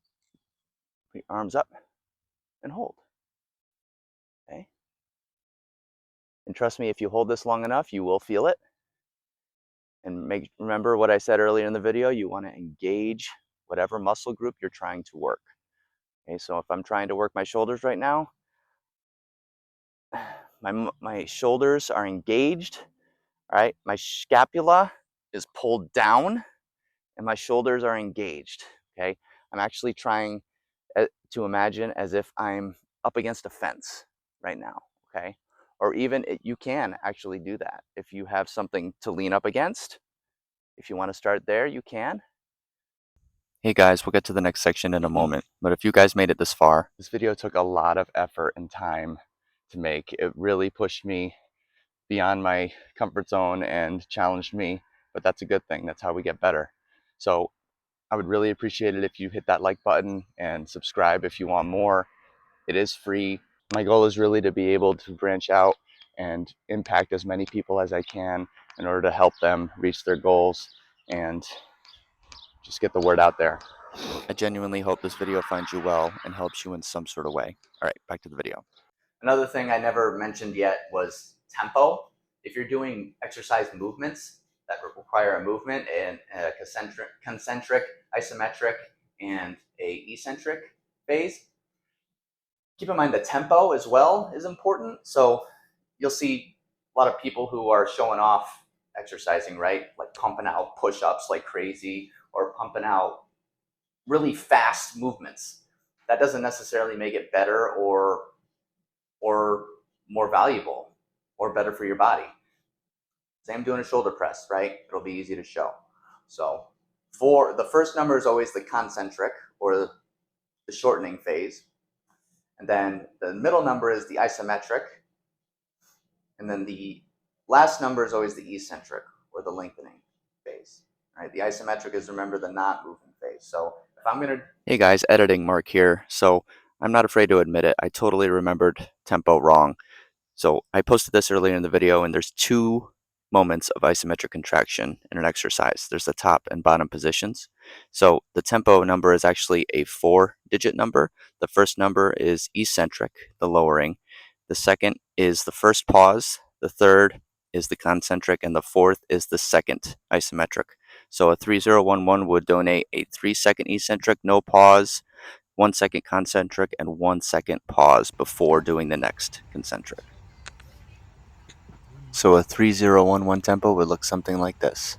put your arms up and hold. Okay. And trust me, if you hold this long enough, you will feel it. And remember what I said earlier in the video, you want to engage whatever muscle group you're trying to work. Okay, so if I'm trying to work my shoulders right now, my shoulders are engaged. All right, my scapula is pulled down and my shoulders are engaged. Okay, I'm actually trying to imagine as if I'm up against a fence right now. Okay, or even you can actually do that if you have something to lean up against. If you want to start there, you can. Hey guys, we'll get to the next section in a moment, but if you guys made it this far, this video took a lot of effort and time to make. It really pushed me beyond my comfort zone and challenged me, but that's a good thing. That's how we get better. So I would really appreciate it if you hit that like button and subscribe if you want more. It is free. My goal is really to be able to branch out and impact as many people as I can in order to help them reach their goals and just get the word out there. I genuinely hope this video finds you well and helps you in some sort of way. All right, back to the video. Another thing I never mentioned yet was tempo. If you're doing exercise movements that require a movement in a concentric, isometric, and a eccentric phase, keep in mind the tempo as well is important. So you'll see a lot of people who are showing off exercising, right? Like pumping out push-ups like crazy or pumping out really fast movements. That doesn't necessarily make it better or more valuable or better for your body. Same doing a shoulder press, right? It'll be easy to show. So for the first number is always the concentric or the shortening phase. And then the middle number is the isometric. And then the last number is always the eccentric or the lengthening phase. Right? The isometric is, remember, the not moving phase. So if I'm gonna, hey guys, editing Mark here. So I'm not afraid to admit it. I totally remembered tempo wrong. So I posted this earlier in the video, and there's two moments of isometric contraction in an exercise. There's the top and bottom positions. So the tempo number is actually a 4-digit number. The first number is eccentric, the lowering. The second is the first pause. The third is the concentric, and the fourth is the second isometric. So a 3011 would donate a 3-second eccentric, no pause, 1-second concentric, and 1-second pause before doing the next concentric. So a 3011 tempo would look something like this.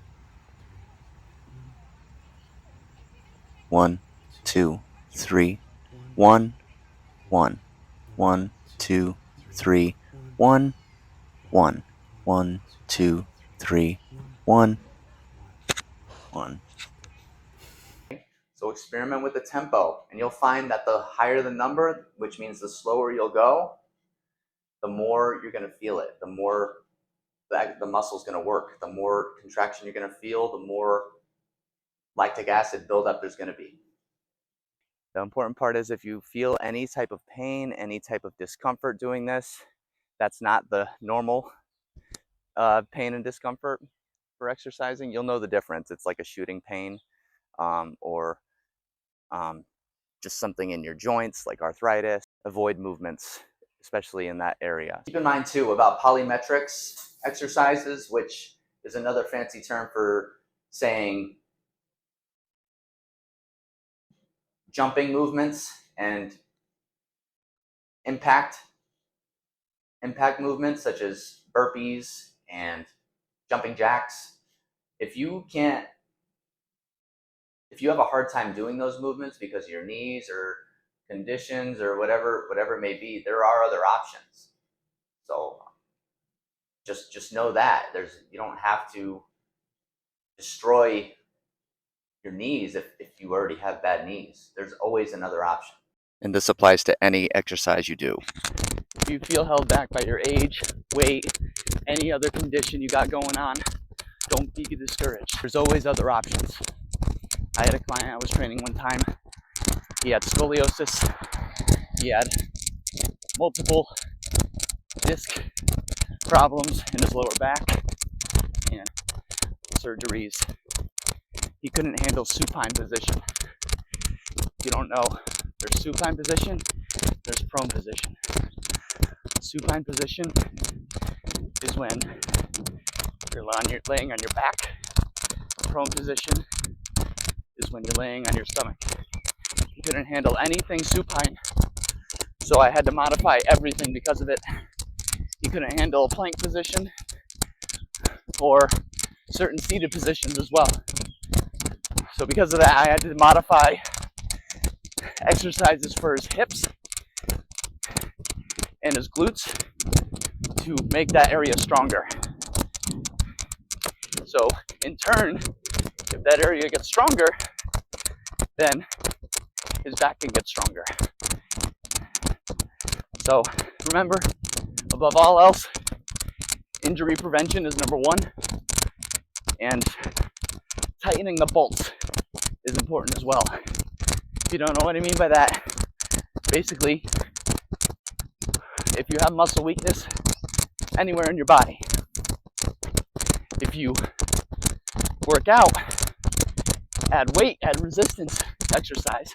1, 2, 3, 1, 1, 1, 2, 3, 1, 1, 1, 2, 3, 1, 1. So experiment with the tempo, and you'll find that the higher the number, which means the slower you'll go, the more you're going to feel it, the more the muscle's going to work, the more contraction you're going to feel, the more lactic acid buildup there's going to be. The important part is if you feel any type of pain, any type of discomfort doing this, that's not the normal pain and discomfort for exercising. You'll know the difference. It's like a shooting pain or just something in your joints like arthritis. Avoid movements, especially in that area. Keep in mind too about polymetrics exercises, which is another fancy term for saying jumping movements and impact movements such as burpees and jumping jacks. If you have a hard time doing those movements because of your knees or conditions or whatever it may be, there are other options. So just know that you don't have to destroy your knees if you already have bad knees. There's always another option. And this applies to any exercise you do. If you feel held back by your age, weight, any other condition you got going on, don't be discouraged. There's always other options. I had a client I was training one time. He had scoliosis. He had multiple disc problems in his lower back and surgeries. He couldn't handle supine position. If you don't know, there's supine position, there's prone position. Supine position is when you're laying on your back. Prone position is when you're laying on your stomach. He couldn't handle anything supine, so I had to modify everything because of it. He couldn't handle a plank position or certain seated positions as well. So because of that, I had to modify exercises for his hips and his glutes to make that area stronger. So in turn, if that area gets stronger, then his back can get stronger. So remember, above all else, injury prevention is number one, and tightening the bolts is important as well. If you don't know what I mean by that, basically, if you have muscle weakness anywhere in your body, if you work out, add weight, add resistance exercise,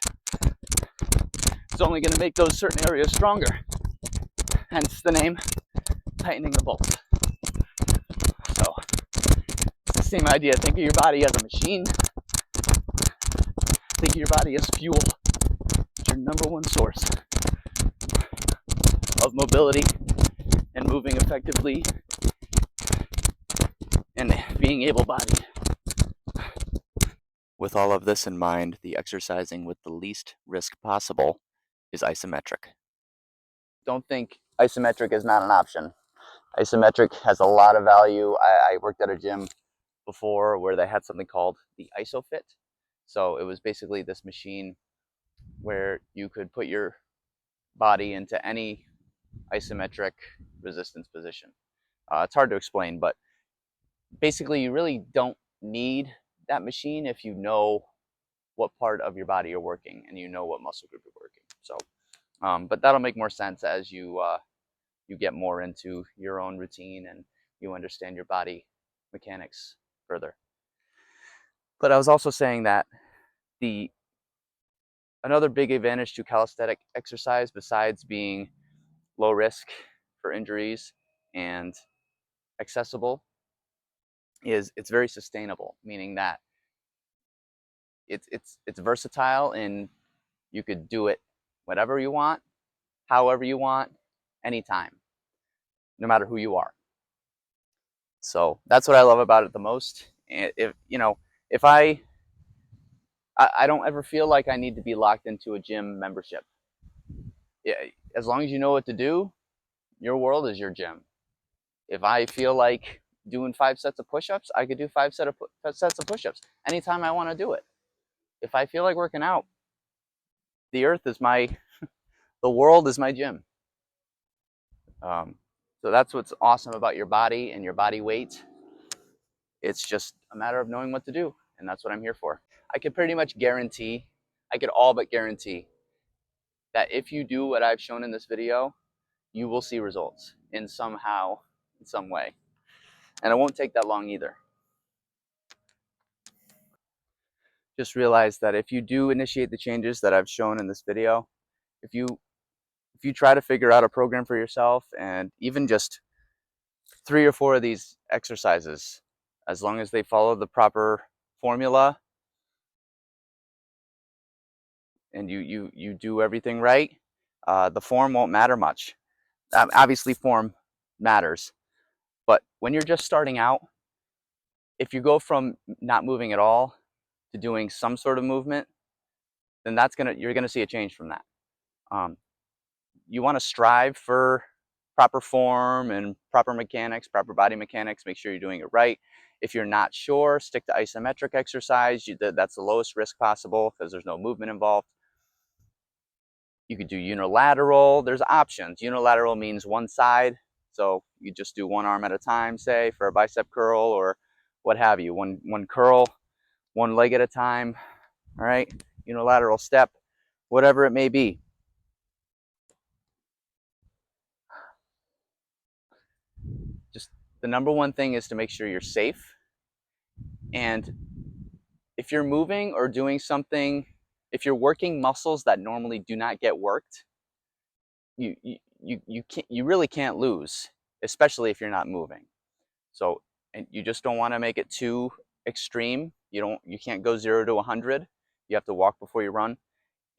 it's only going to make those certain areas stronger. Hence the name, tightening the bolts. So it's the same idea. Think of your body as a machine. Think of your body as fuel. It's your number one source of mobility and moving effectively and being able-bodied. With all of this in mind, the exercising with the least risk possible is isometric. Don't think isometric is not an option. Isometric has a lot of value. I worked at a gym before where they had something called the FITT. So it was basically this machine where you could put your body into any isometric resistance position. It's hard to explain, but basically you really don't need that machine if you know what part of your body you're working and you know what muscle group you're working. So, but that'll make more sense as you you get more into your own routine and you understand your body mechanics further. But I was also saying that another big advantage to calisthenic exercise, besides being low risk for injuries and accessible, is it's very sustainable, meaning that it's versatile and you could do it whenever you want, however you want, anytime, no matter who you are. So that's what I love about it the most. And if you know, if I don't ever feel like I need to be locked into a gym membership. Yeah, as long as you know what to do, your world is your gym. If I feel like doing 5 sets of push-ups, I could do 5 sets of push-ups anytime I want to do it. If I feel like working out, the earth is the world is my gym. So that's what's awesome about your body and your body weight. It's just a matter of knowing what to do, and that's what I'm here for. I could pretty much guarantee, I could all but guarantee that if you do what I've shown in this video, you will see results in some way. And it won't take that long either. Just realize that if you do initiate the changes that I've shown in this video, if you try to figure out a program for yourself, and even just 3 or 4 of these exercises, as long as they follow the proper formula and you do everything right, the form won't matter much. Obviously form matters, but when you're just starting out, if you go from not moving at all to doing some sort of movement, then you're gonna see a change from that. You want to strive for proper form and proper mechanics, proper body mechanics. Make sure you're doing it right. If you're not sure, stick to isometric exercise. That's the lowest risk possible because there's no movement involved. You could do unilateral. There's options. Unilateral means one side, so you just do one arm at a time, say, for a bicep curl or what have you. One curl, one leg at a time. All right, unilateral step, whatever it may be. Just the number one thing is to make sure you're safe. And if you're moving or doing something, if you're working muscles that normally do not get worked, you really can't lose, especially if you're not moving. So, and you just don't want to make it too extreme. You can't go 0 to 100. You have to walk before you run,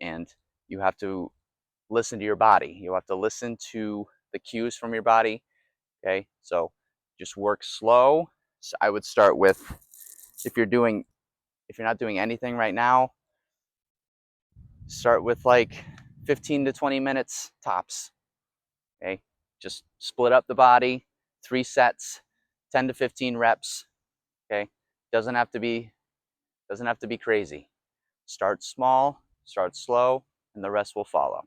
and you have to listen to your body. You have to listen to the cues from your body. Okay, so just work slow. So I would start with, if you're not doing anything right now, start with like 15 to 20 minutes tops. Okay, just split up the body, 3 sets, 10 to 15 reps. Okay, doesn't have to be crazy. Start small, start slow, and the rest will follow.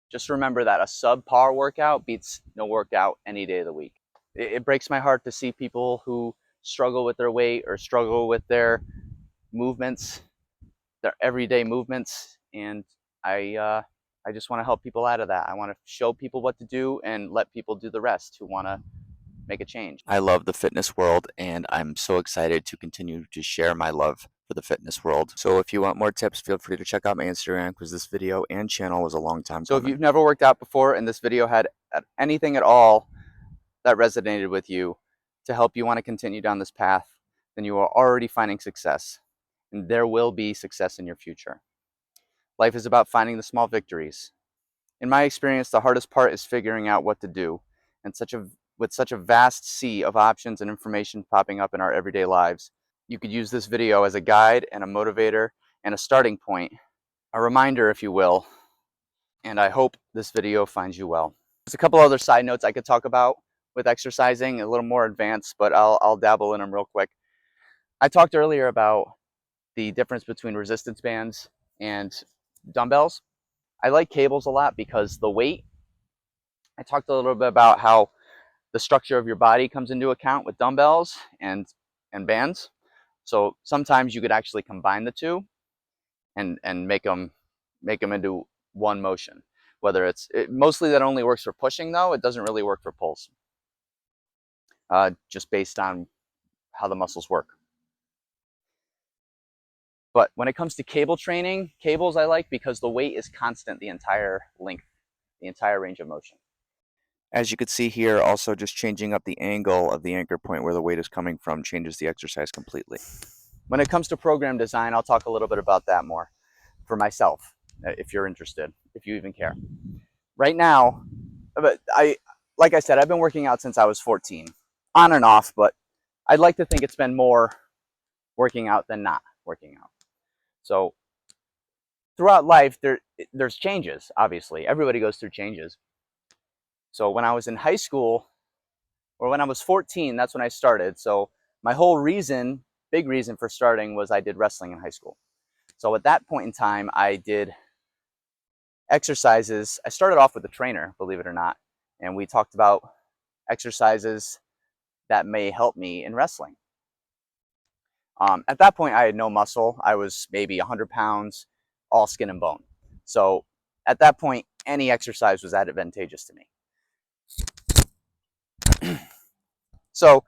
Just remember that a subpar workout beats no workout any day of the week. It breaks my heart to see people who struggle with their weight or struggle with their movements, their everyday movements, and I just want to help people out of that. I want to show people what to do and let people do the rest who want to make a change. I love the fitness world, and I'm so excited to continue to share my love for the fitness world. So if you want more tips, feel free to check out my Instagram, because this video and channel was a long time So coming. if you've never worked out before and this video had anything at all that resonated with you to help you want to continue down this path, then you are already finding success, and there will be success in your future. Life is about finding the small victories. In my experience, the hardest part is figuring out what to do, and with such a vast sea of options and information popping up in our everyday lives, you could use this video as a guide and a motivator and a starting point, a reminder, if you will, and I hope this video finds you well. There's a couple other side notes I could talk about with exercising, a little more advanced, but I'll dabble in them real quick. I talked earlier about the difference between resistance bands and dumbbells. I like cables a lot because the weight, I talked a little bit about how the structure of your body comes into account with dumbbells and bands. So sometimes you could actually combine the two and make them into one motion. Whether mostly that only works for pushing though, it doesn't really work for pulls, just based on how the muscles work. But when it comes to cable training, cables I like because the weight is constant the entire length, the entire range of motion. As you could see here, also just changing up the angle of the anchor point where the weight is coming from changes the exercise completely. When it comes to program design, I'll talk a little bit about that more for myself, if you're interested, if you even care. Right now, but like I said, I've been working out since I was 14, on and off, but I'd like to think it's been more working out than not working out. So throughout life, there's changes, obviously. Everybody goes through changes. So when I was in high school, or when I was 14, that's when I started. So my whole reason, big reason for starting was I did wrestling in high school. So at that point in time, I did exercises. I started off with a trainer, believe it or not, and we talked about exercises that may help me in wrestling. At that point, I had no muscle. I was maybe 100 pounds, all skin and bone. So at that point, any exercise was advantageous to me. So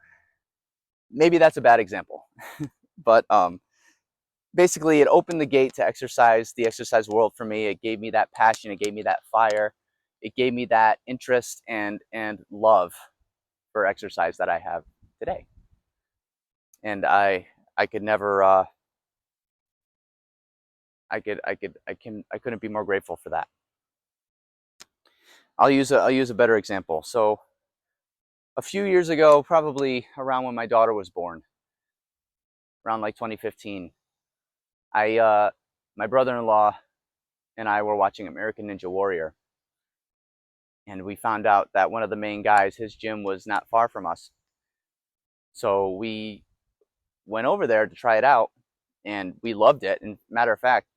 maybe that's a bad example, but basically it opened the gate to exercise, the exercise world for me. It gave me that passion. It gave me that fire. It gave me that interest and love for exercise that I have today. And I could never, I couldn't be more grateful for that. I'll use a better example. So a few years ago, probably around when my daughter was born, around like 2015, my brother-in-law and I were watching American Ninja Warrior, and we found out that one of the main guys, his gym was not far from us. So we went over there to try it out, and we loved it. And matter of fact,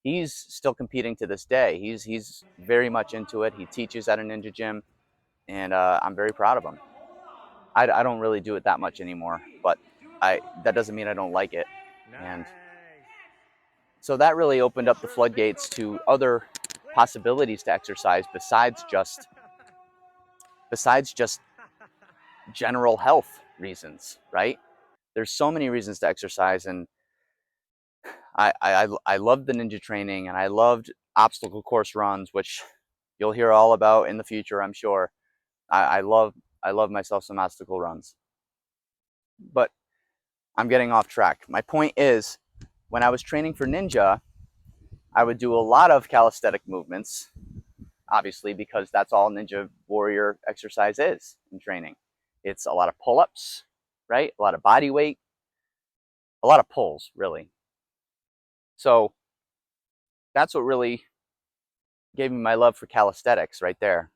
he's still competing to this day. He's very much into it. He teaches at a ninja gym, and I'm very proud of him. I don't really do it that much anymore, but that doesn't mean I don't like it. And so that really opened up the floodgates to other possibilities to exercise besides just general health reasons, right? There's so many reasons to exercise, and I loved the ninja training, and I loved obstacle course runs, which you'll hear all about in the future, I'm sure. I love myself some obstacle runs. But I'm getting off track. My point is, when I was training for ninja, I would do a lot of calisthenic movements, obviously, because that's all Ninja Warrior exercise is in training. It's a lot of pull-ups, right? A lot of body weight, a lot of pulls, really. So that's what really gave me my love for calisthenics right there.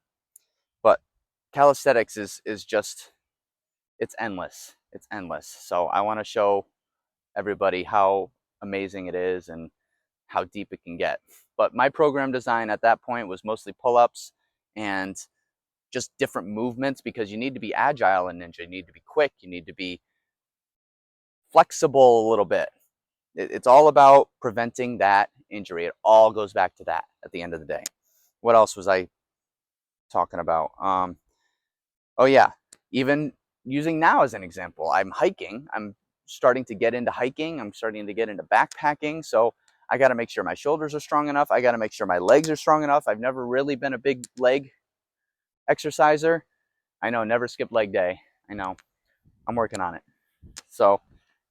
But calisthenics is just, it's endless. It's endless. So I want to show everybody how amazing it is and how deep it can get. But my program design at that point was mostly pull-ups and just different movements, because you need to be agile in ninja. You need to be quick. You need to be flexible a little bit. It's all about preventing that injury. It all goes back to that at the end of the day. What else was I talking about? Oh yeah, even using now as an example, I'm hiking. I'm starting to get into hiking. I'm starting to get into backpacking. So I got to make sure my shoulders are strong enough. I got to make sure my legs are strong enough. I've never really been a big leg exerciser. I know, never skip leg day. I know, I'm working on it. So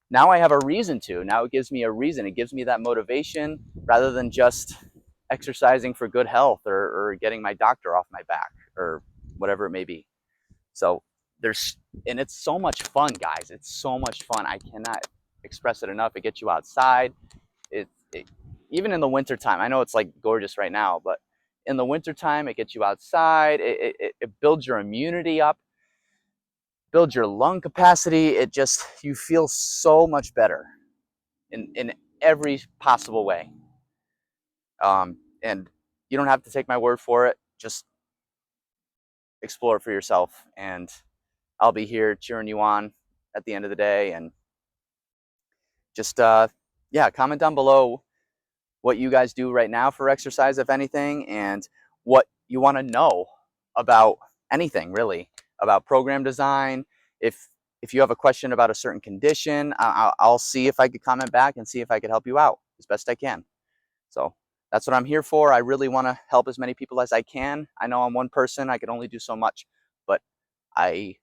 now I have a reason to. Now it gives me a reason. It gives me that motivation rather than just exercising for good health or getting my doctor off my back or whatever it may be. So and it's so much fun, guys. It's so much fun. I cannot express it enough. It gets you outside. Even in the winter time, I know it's like gorgeous right now, but in the winter time, it gets you outside. It builds your immunity up, builds your lung capacity. You feel so much better in every possible way. And you don't have to take my word for it. Just explore it for yourself, and I'll be here cheering you on at the end of the day. And just yeah, comment down below what you guys do right now for exercise, if anything, and what you want to know about anything really, about program design. If you have a question about a certain condition, I'll see if I could comment back and see if I could help you out as best I can. So that's what I'm here for. I really want to help as many people as I can. I know I'm one person, I can only do so much, but I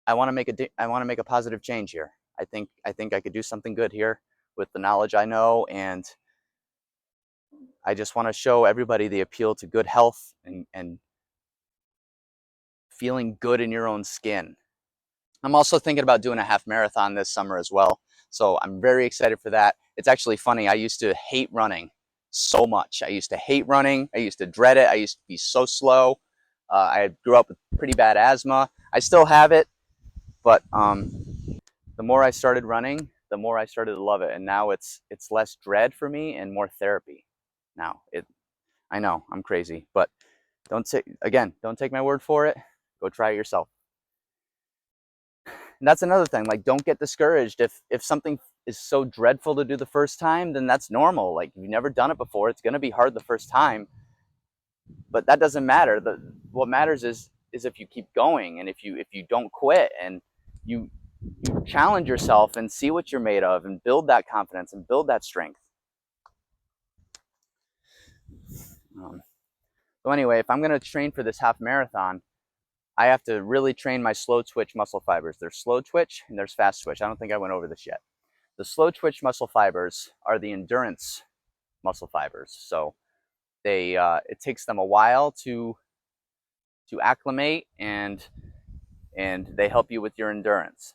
want to make a positive change here. I think I could do something good here with the knowledge I know, and I just want to show everybody the appeal to good health and feeling good in your own skin. I'm also thinking about doing a half marathon this summer as well. So I'm very excited for that. It's actually funny. I used to hate running so much. I used to hate running. I used to dread it. I used to be so slow. I grew up with pretty bad asthma. I still have it, but the more I started running, the more I started to love it. And now it's less dread for me and more therapy. Now I know I'm crazy, but don't take my word for it. Go try it yourself. And that's another thing, like, don't get discouraged. If something is so dreadful to do the first time, then that's normal. Like, you've never done it before, it's going to be hard the first time, but that doesn't matter. What matters is if you keep going, and if you don't quit, and you challenge yourself and see what you're made of, and build that confidence and build that strength. So anyway, if I'm going to train for this half marathon, I have to really train my slow twitch muscle fibers. There's slow twitch and there's fast twitch. I don't think I went over this yet. The slow twitch muscle fibers are the endurance muscle fibers. So they it takes them a while to acclimate, and they help you with your endurance.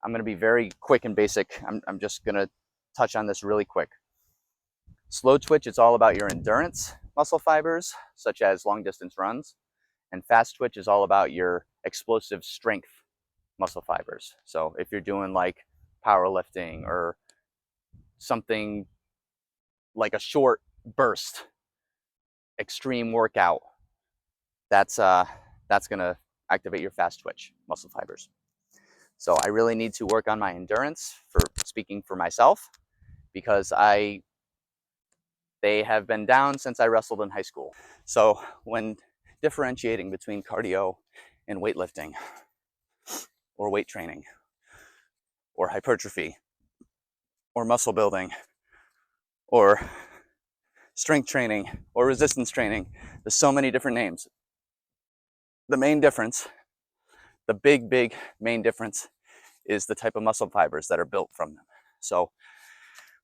I'm going to be very quick and basic. I'm just going to touch on this really quick. Slow twitch is all about your endurance muscle fibers, such as long distance runs. And fast twitch is all about your explosive strength muscle fibers. So if you're doing like powerlifting or something like a short burst extreme workout, that's going to activate your fast twitch muscle fibers. So I really need to work on my endurance, for speaking for myself, because they have been down since I wrestled in high school. So when differentiating between cardio and weightlifting, or weight training, or hypertrophy, or muscle building, or strength training, or resistance training, there's so many different names. The main difference, the big main difference, is the type of muscle fibers that are built from them. So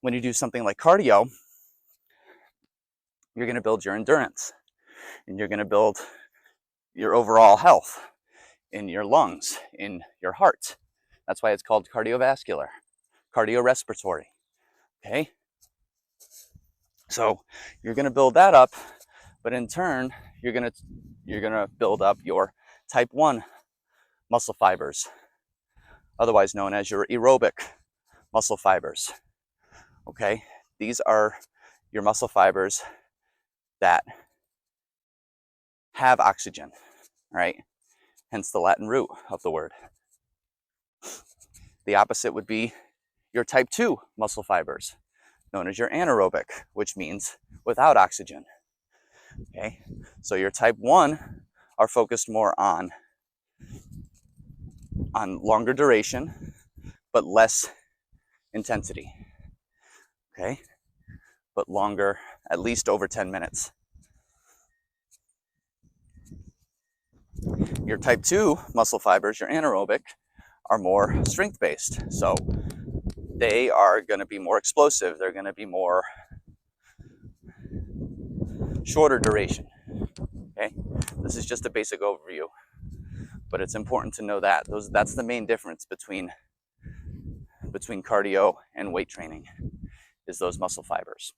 when you do something like cardio, you're going to build your endurance, and you're going to build your overall health in your lungs, in your heart. That's why it's called cardiovascular, cardiorespiratory. Okay? So you're going to build that up, but in turn, you're going to build up your type 1 muscle fibers, otherwise known as your aerobic muscle fibers. Okay? These are your muscle fibers that have oxygen, right? Hence the Latin root of the word. The opposite would be your type 2 muscle fibers, known as your anaerobic, which means without oxygen. Okay? So your type 1 are focused more on longer duration, but less intensity. Okay? But longer, at least over 10 minutes. Your type 2 muscle fibers, your anaerobic, are more strength-based. So they are going to be more explosive. They're going to be more shorter duration. Okay? This is just a basic overview, but it's important to know that. That's the main difference between cardio and weight training, is those muscle fibers.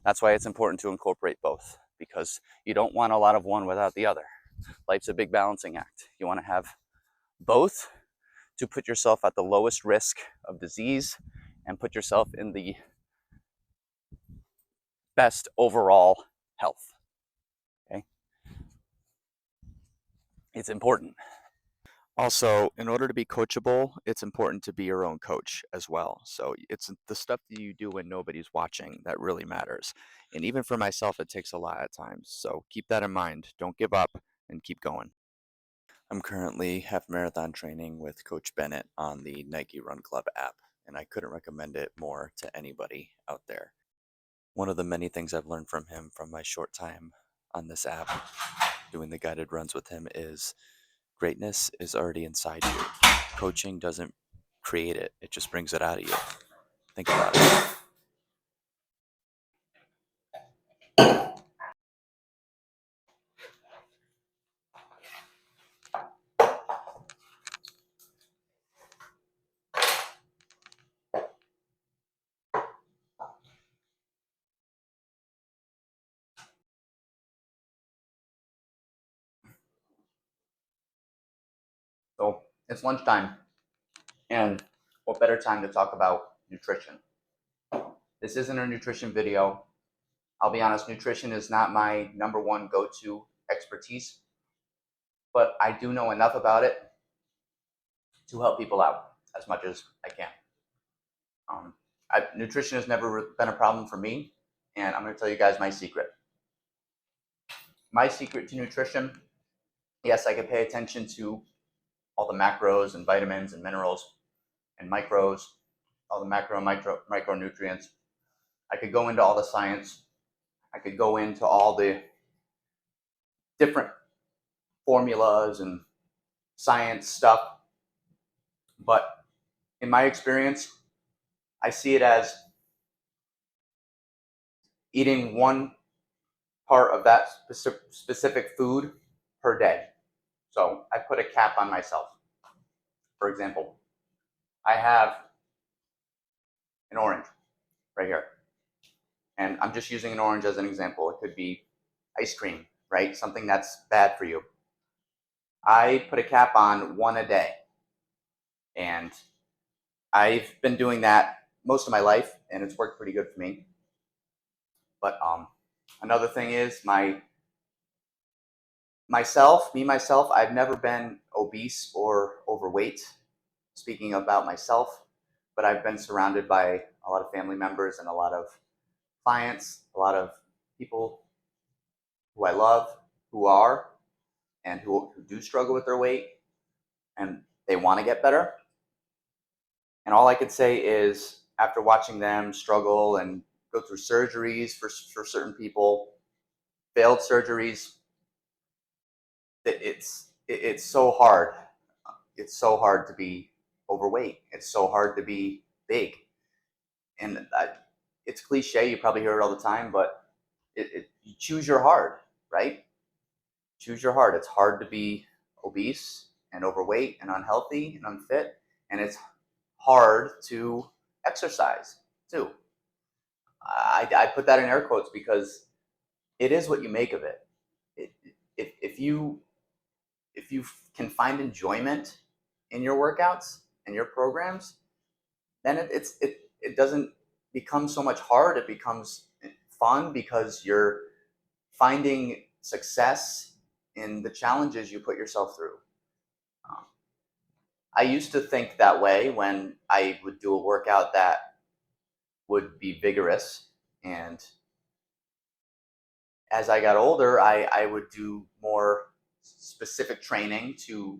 That's why it's important to incorporate both, because you don't want a lot of one without the other. Life's a big balancing act. You want to have both to put yourself at the lowest risk of disease and put yourself in the best overall health. Okay? It's important. Also, in order to be coachable, it's important to be your own coach as well. So it's the stuff that you do when nobody's watching that really matters. And even for myself, it takes a lot at times. So keep that in mind. Don't give up and keep going. I'm currently half marathon training with Coach Bennett on the Nike Run Club app, and I couldn't recommend it more to anybody out there. One of the many things I've learned from him from my short time on this app doing the guided runs with him is greatness is already inside you. Coaching doesn't create it, it just brings it out of you. Think about it. So it's lunchtime, and what better time to talk about nutrition? This isn't a nutrition video. I'll be honest, nutrition is not my number one go-to expertise, but I do know enough about it to help people out as much as I can. Nutrition has never been a problem for me, and I'm going to tell you guys my secret. My secret to nutrition, yes, I can pay attention to all the macros and vitamins and minerals and micros, all the macro and micronutrients. I could go into all the science. I could go into all the different formulas and science stuff. But in my experience, I see it as eating one part of that specific food per day. So I put a cap on myself. For example, I have an orange right here. And I'm just using an orange as an example. It could be ice cream, right? Something that's bad for you. I put a cap on one a day. And I've been doing that most of my life, and it's worked pretty good for me. But another thing is myself, I've never been obese or overweight, speaking about myself, but I've been surrounded by a lot of family members and a lot of clients, a lot of people who I love, who are, and who do struggle with their weight, and they want to get better. And all I could say is, after watching them struggle and go through surgeries for certain people, failed surgeries, that it's so hard. It's so hard to be overweight. It's so hard to be big. And it's cliche. You probably hear it all the time, but you choose your hard, right? Choose your hard. It's hard to be obese and overweight and unhealthy and unfit, and it's hard to exercise too. I put that in air quotes because it is what you make of it. If you can find enjoyment in your workouts and your programs, then it doesn't become so much hard. It becomes fun because you're finding success in the challenges you put yourself through. I used to think that way when I would do a workout that would be vigorous, and as I got older, I would do more specific training to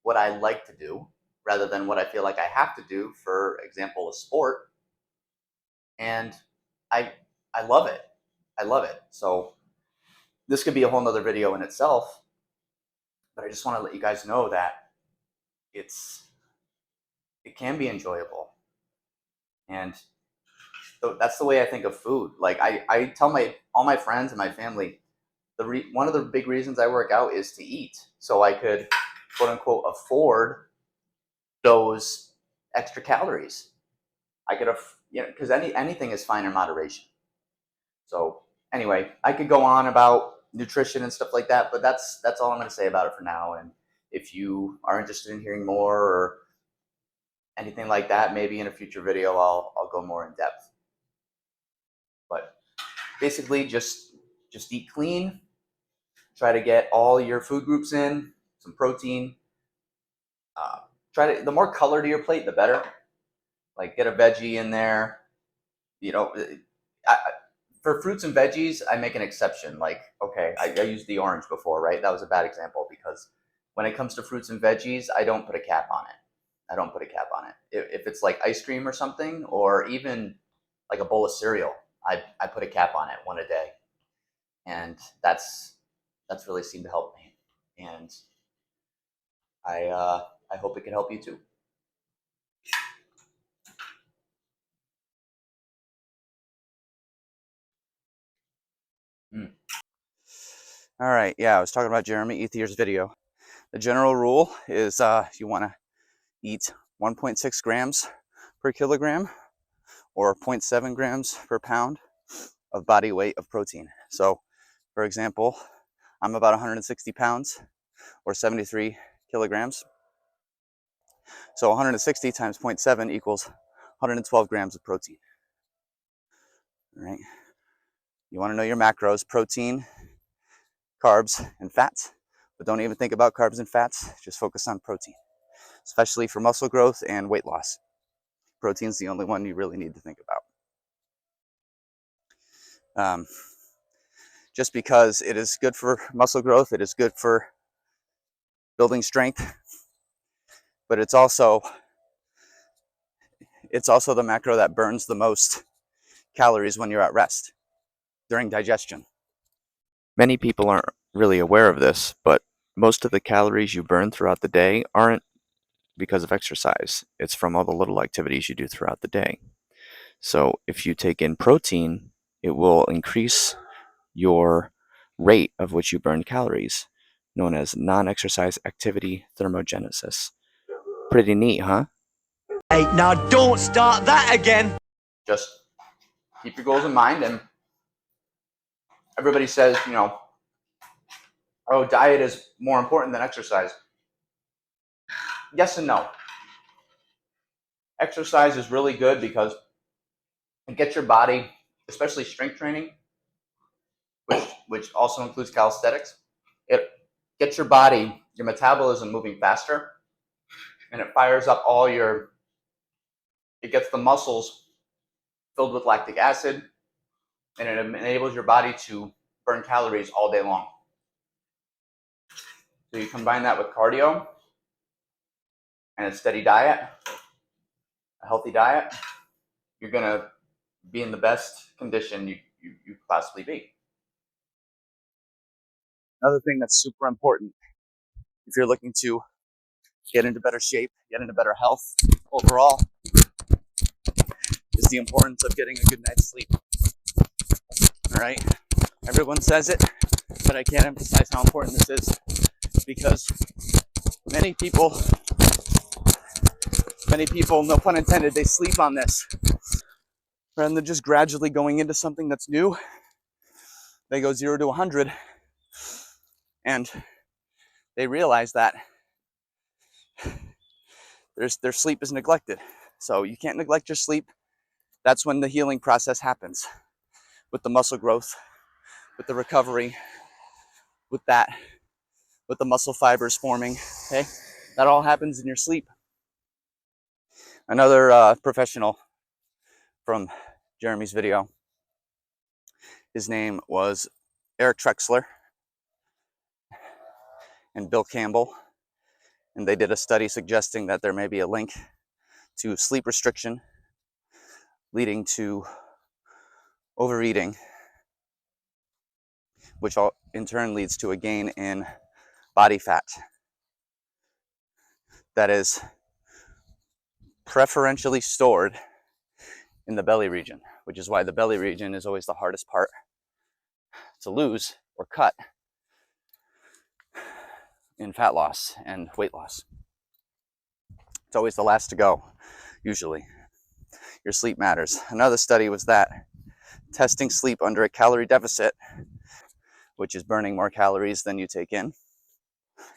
what I like to do rather than what I feel like I have to do, for example, a sport. And I I love it. I love it. So this could be a whole nother video in itself, but I just want to let you guys know that it can be enjoyable. And that's the way I think of food. Like I tell all my friends and my family, one of the big reasons I work out is to eat, so I could quote unquote afford those extra calories. I could, because anything is fine in moderation. So anyway, I could go on about nutrition and stuff like that, but that's all I'm going to say about it for now. And if you are interested in hearing more or anything like that, maybe in a future video I'll go more in depth. But basically, just eat clean. Try to get all your food groups in, some protein, The more color to your plate, the better. Like get a veggie in there. You know, for fruits and veggies, I make an exception. Like, okay, I used the orange before, right? That was a bad example because when it comes to fruits and veggies, I don't put a cap on it. I don't put a cap on it. If it's like ice cream or something, or even like a bowl of cereal, I put a cap on it, one a day, and that's really seemed to help me. And I hope it can help you too. All right, yeah, I was talking about Jeremy Ethier's video. The general rule is you want to eat 1.6 grams per kilogram or 0.7 grams per pound of body weight of protein. So, for example, I'm about 160 pounds or 73 kilograms. So 160 times 0.7 equals 112 grams of protein. All right. You want to know your macros: protein, carbs, and fats. But don't even think about carbs and fats. Just focus on protein, especially for muscle growth and weight loss. Protein's the only one you really need to think about. Just because it is good for muscle growth, it is good for building strength, but it's also the macro that burns the most calories when you're at rest during digestion. Many people aren't really aware of this, but most of the calories you burn throughout the day aren't because of exercise. It's from all the little activities you do throughout the day. So if you take in protein, it will increase your rate of which you burn calories, known as non-exercise activity thermogenesis. Pretty neat, huh? Hey, now don't start that again. Just keep your goals in mind. And everybody says, oh, diet is more important than exercise. Yes and no. Exercise is really good because it gets your body, especially strength training, which also includes calisthenics. It gets your body, your metabolism moving faster, and it fires up it gets the muscles filled with lactic acid, and it enables your body to burn calories all day long. So you combine that with cardio and a steady diet, a healthy diet, you're going to be in the best condition you could possibly be. Another thing that's super important if you're looking to get into better shape, get into better health overall, is the importance of getting a good night's sleep. All right? Everyone says it, but I can't emphasize how important this is because many people, no pun intended, they sleep on this. Rather than just gradually going into something that's new, they go 0 to 100 and they realize that their sleep is neglected. So you can't neglect your sleep. That's when the healing process happens with the muscle growth, with the recovery, with the muscle fibers forming. Okay, that all happens in your sleep. Another professional from Jeremy's video, his name was Eric Trexler and Bill Campbell, and they did a study suggesting that there may be a link to sleep restriction leading to overeating, which in turn leads to a gain in body fat that is preferentially stored in the belly region, which is why the belly region is always the hardest part to lose or cut in fat loss and weight loss. It's always the last to go, usually. Your sleep matters. Another study was that testing sleep under a calorie deficit, which is burning more calories than you take in,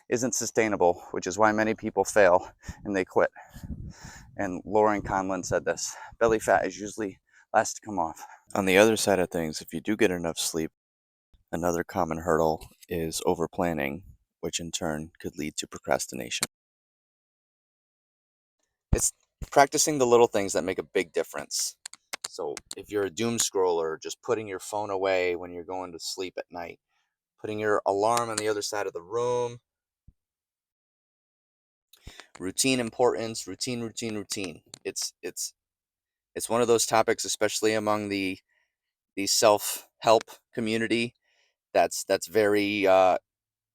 isn't sustainable, which is why many people fail and they quit. And Lauren Conlon said this: belly fat is usually last to come off. On the other side of things, if you do get enough sleep, another common hurdle is overplanning, which in turn could lead to procrastination. It's practicing the little things that make a big difference. So if you're a doom scroller, just putting your phone away when you're going to sleep at night, putting your alarm on the other side of the room. Routine importance, routine. It's one of those topics, especially among the self-help community, that's very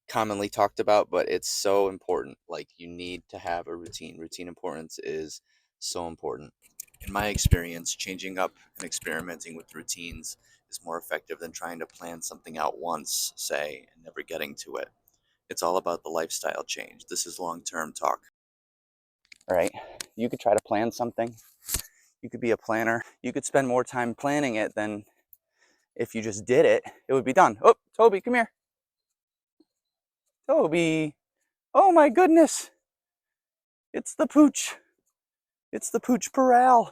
commonly talked about, but it's so important. Like, you need to have a routine. Routine importance is so important. In my experience, changing up and experimenting with routines is more effective than trying to plan something out once, say, and never getting to it. It's all about the lifestyle change. This is long-term talk. All right, you could try to plan something. You could be a planner. You could spend more time planning it than if you just did it. It would be done. Oh, Toby, come here. Toby. Oh my goodness. It's the pooch. It's the pooch Peral.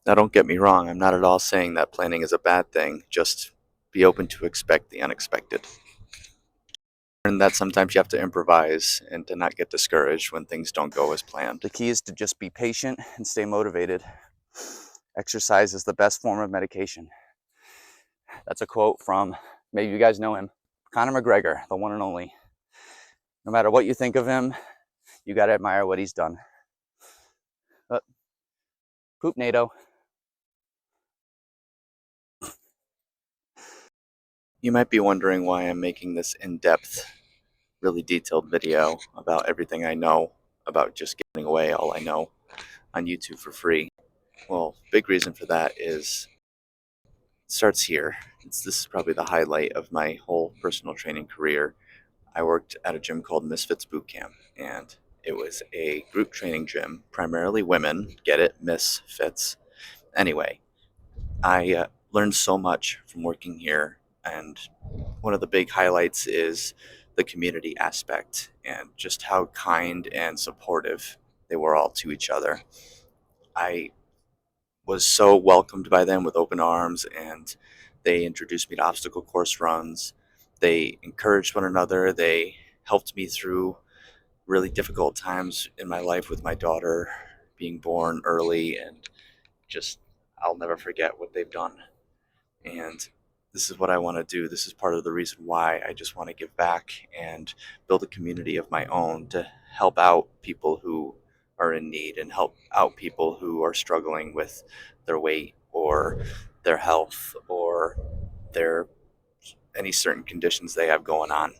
Now, don't get me wrong. I'm not at all saying that planning is a bad thing. Just be open to expect the unexpected. And that sometimes you have to improvise and to not get discouraged when things don't go as planned. The key is to just be patient and stay motivated. Exercise is the best form of medication. That's a quote from, maybe you guys know him, Conor McGregor, the one and only. No matter what you think of him, you got to admire what he's done. Poop NATO. You might be wondering why I'm making this in-depth, really detailed video about everything I know about just giving away all I know on YouTube for free. Well, big reason for that is it starts here. This is probably the highlight of my whole personal training career. I worked at a gym called Misfits Boot Camp, and it was a group training gym, primarily women. Get it? Misfits. Anyway, I learned so much from working here, and one of the big highlights is the community aspect and just how kind and supportive they were all to each other. I was so welcomed by them with open arms, and they introduced me to obstacle course runs. They encouraged one another. They helped me through really difficult times in my life with my daughter being born early, and just, I'll never forget what they've done. And this is what I want to do. This is part of the reason why I just want to give back and build a community of my own to help out people who are in need and help out people who are struggling with their weight or their health or their any certain conditions they have going on.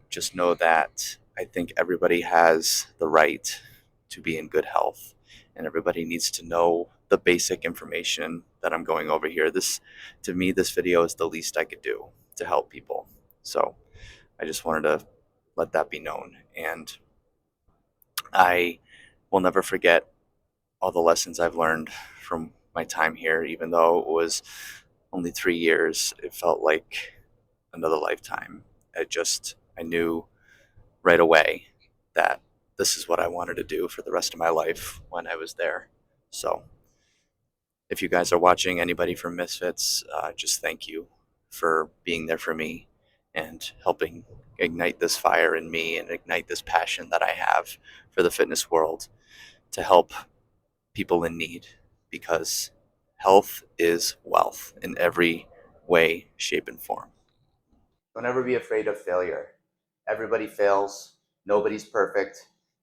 Just know that I think everybody has the right to be in good health, and everybody needs to know the basic information that I'm going over here. To me, this video is the least I could do to help people. So I just wanted to let that be known. And I will never forget all the lessons I've learned from my time here. Even though it was only 3 years, it felt like another lifetime. I knew right away that this is what I wanted to do for the rest of my life when I was there. So if you guys are watching, anybody from Misfits, just thank you for being there for me and helping ignite this fire in me and ignite this passion that I have for the fitness world to help people in need, because health is wealth in every way, shape, and form. Don't ever be afraid of failure. Everybody fails. Nobody's perfect.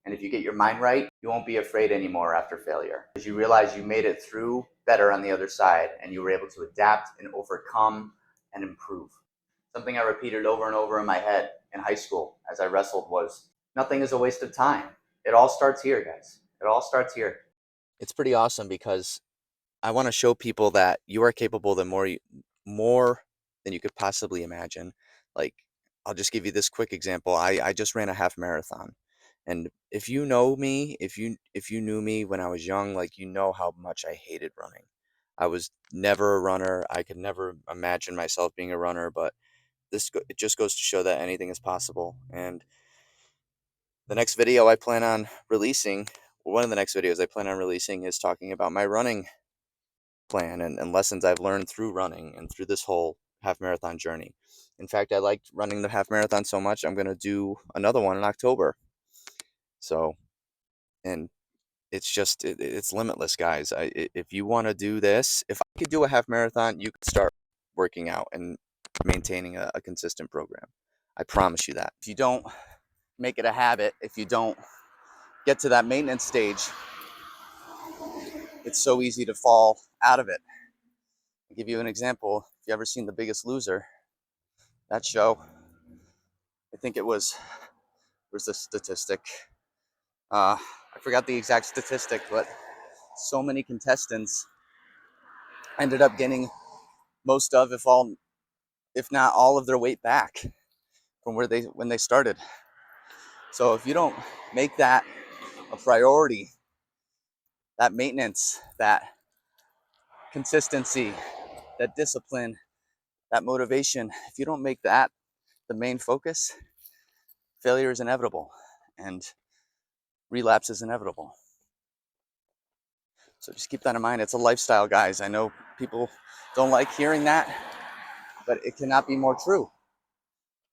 And if you get your mind right, you won't be afraid anymore after failure, because you realize you made it through better on the other side, and you were able to adapt and overcome and improve. Something I repeated over and over in my head in high school as I wrestled was, nothing is a waste of time. It all starts here, guys. It all starts here. It's pretty awesome because I want to show people that you are capable than more than you could possibly imagine. Like, I'll just give you this quick example. I just ran a half marathon. And if you know me, if you knew me when I was young, like, you know how much I hated running. I was never a runner. I could never imagine myself being a runner, but it just goes to show that anything is possible. And the next video I plan on releasing, one of the next videos I plan on releasing, is talking about my running plan and lessons I've learned through running and through this whole half marathon journey. In fact, I liked running the half marathon so much, I'm going to do another one in October. So, and it's limitless, guys. If you want to do this, if I could do a half marathon, you could start working out and maintaining a consistent program. I promise you that. If you don't make it a habit, if you don't get to that maintenance stage, it's so easy to fall out of it. I'll give you an example. If you ever seen The Biggest Loser, that show, I think it was the statistic. I forgot the exact statistic, but so many contestants ended up gaining most of, if not all of their weight back from when they started. So if you don't make that a priority, that maintenance, that consistency, that discipline, that motivation, if you don't make that the main focus, failure is inevitable and relapse is inevitable. So just keep that in mind. It's a lifestyle, guys. I know people don't like hearing that, but it cannot be more true.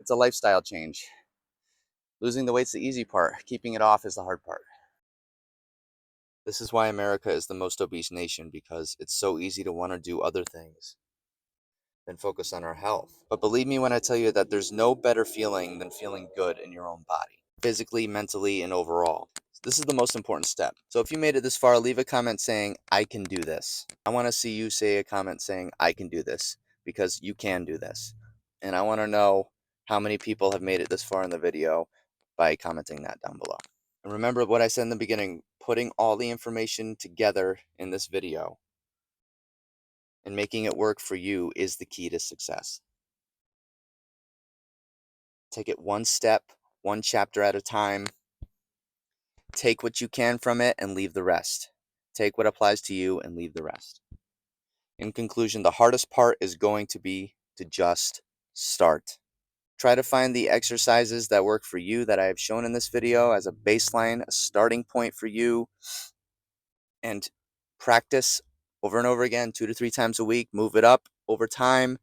It's a lifestyle change. Losing the weight's the easy part. Keeping it off is the hard part. This is why America is the most obese nation, because it's so easy to want to do other things than focus on our health. But believe me when I tell you that there's no better feeling than feeling good in your own body, physically, mentally, and overall. This is the most important step. So if you made it this far, leave a comment saying, I can do this. I want to see you say a comment saying, I can do this, because you can do this. And I want to know how many people have made it this far in the video by commenting that down below. And remember what I said in the beginning, putting all the information together in this video and making it work for you is the key to success. Take it one step, one chapter at a time. Take what you can from it and leave the rest. Take what applies to you and leave the rest. In conclusion, the hardest part is going to be to just start. Try to find the exercises that work for you that I have shown in this video as a baseline, a starting point for you, and practice over and over again, 2 to 3 times a week. Move it up over time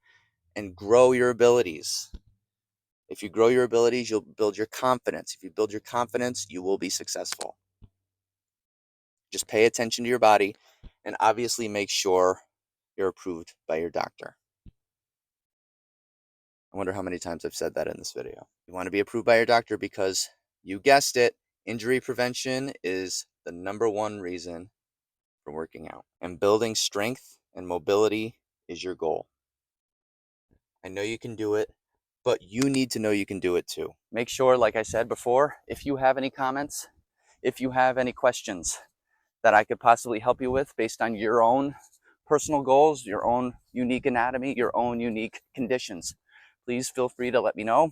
and grow your abilities. If you grow your abilities, you'll build your confidence. If you build your confidence, you will be successful. Just pay attention to your body and obviously make sure you're approved by your doctor. I wonder how many times I've said that in this video. You want to be approved by your doctor because, you guessed it, injury prevention is the #1 reason for working out. And building strength and mobility is your goal. I know you can do it, but you need to know you can do it too. Make sure, like I said before, if you have any comments, if you have any questions that I could possibly help you with based on your own personal goals, your own unique anatomy, your own unique conditions, please feel free to let me know.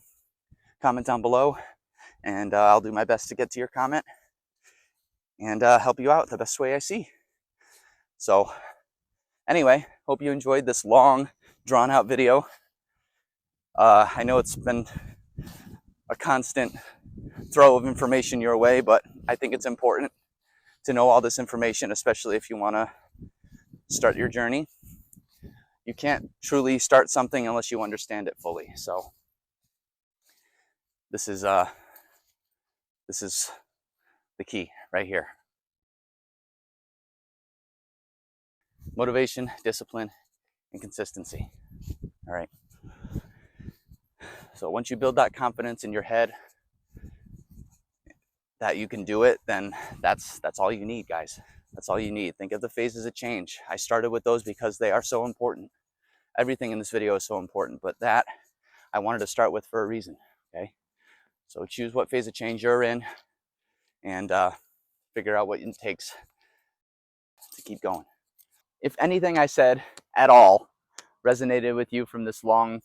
Comment down below, and I'll do my best to get to your comment and help you out the best way I see. So anyway, hope you enjoyed this long, drawn out video. I know it's been a constant throw of information your way, but I think it's important to know all this information, especially if you want to start your journey. You can't truly start something unless you understand it fully. So this is the key right here. Motivation, discipline, and consistency. All right. So once you build that confidence in your head that you can do it, then that's all you need, guys. That's all you need. Think of the phases of change. I started with those because they are so important. Everything in this video is so important, but that I wanted to start with for a reason. Okay. So choose what phase of change you're in and figure out what it takes to keep going. If anything I said at all resonated with you from this long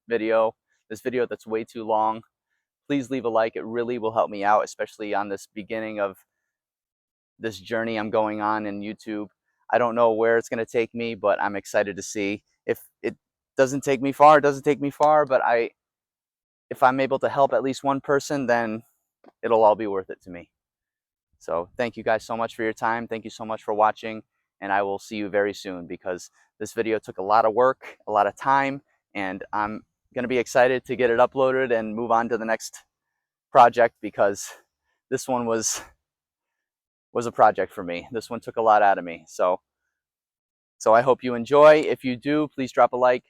video, this video that's way too long, please leave a like. It really will help me out, especially on this beginning of this journey I'm going on in YouTube. I don't know where it's going to take me, but I'm excited to see. If it doesn't take me far, it doesn't take me far, but if I'm able to help at least one person, then it'll all be worth it to me. So thank you guys so much for your time. Thank you so much for watching, and I will see you very soon, because this video took a lot of work, a lot of time, and I'm going to be excited to get it uploaded and move on to the next project, because this one was was a project for me. This one took a lot out of me. So I hope you enjoy. If you do, please drop a like,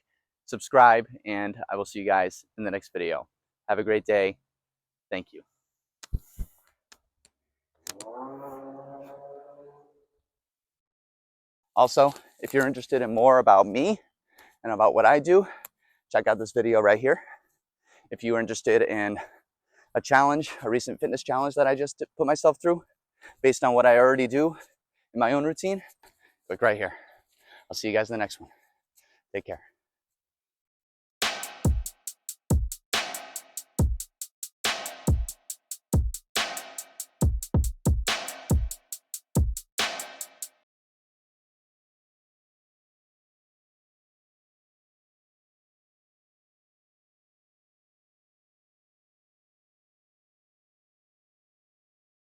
subscribe, and I will see you guys in the next video. Have a great day. Thank you. Also, if you're interested in more about me and about what I do, check out this video right here. If you are interested in a challenge, a recent fitness challenge that I just put myself through based on what I already do in my own routine, click right here. I'll see you guys in the next one. Take care.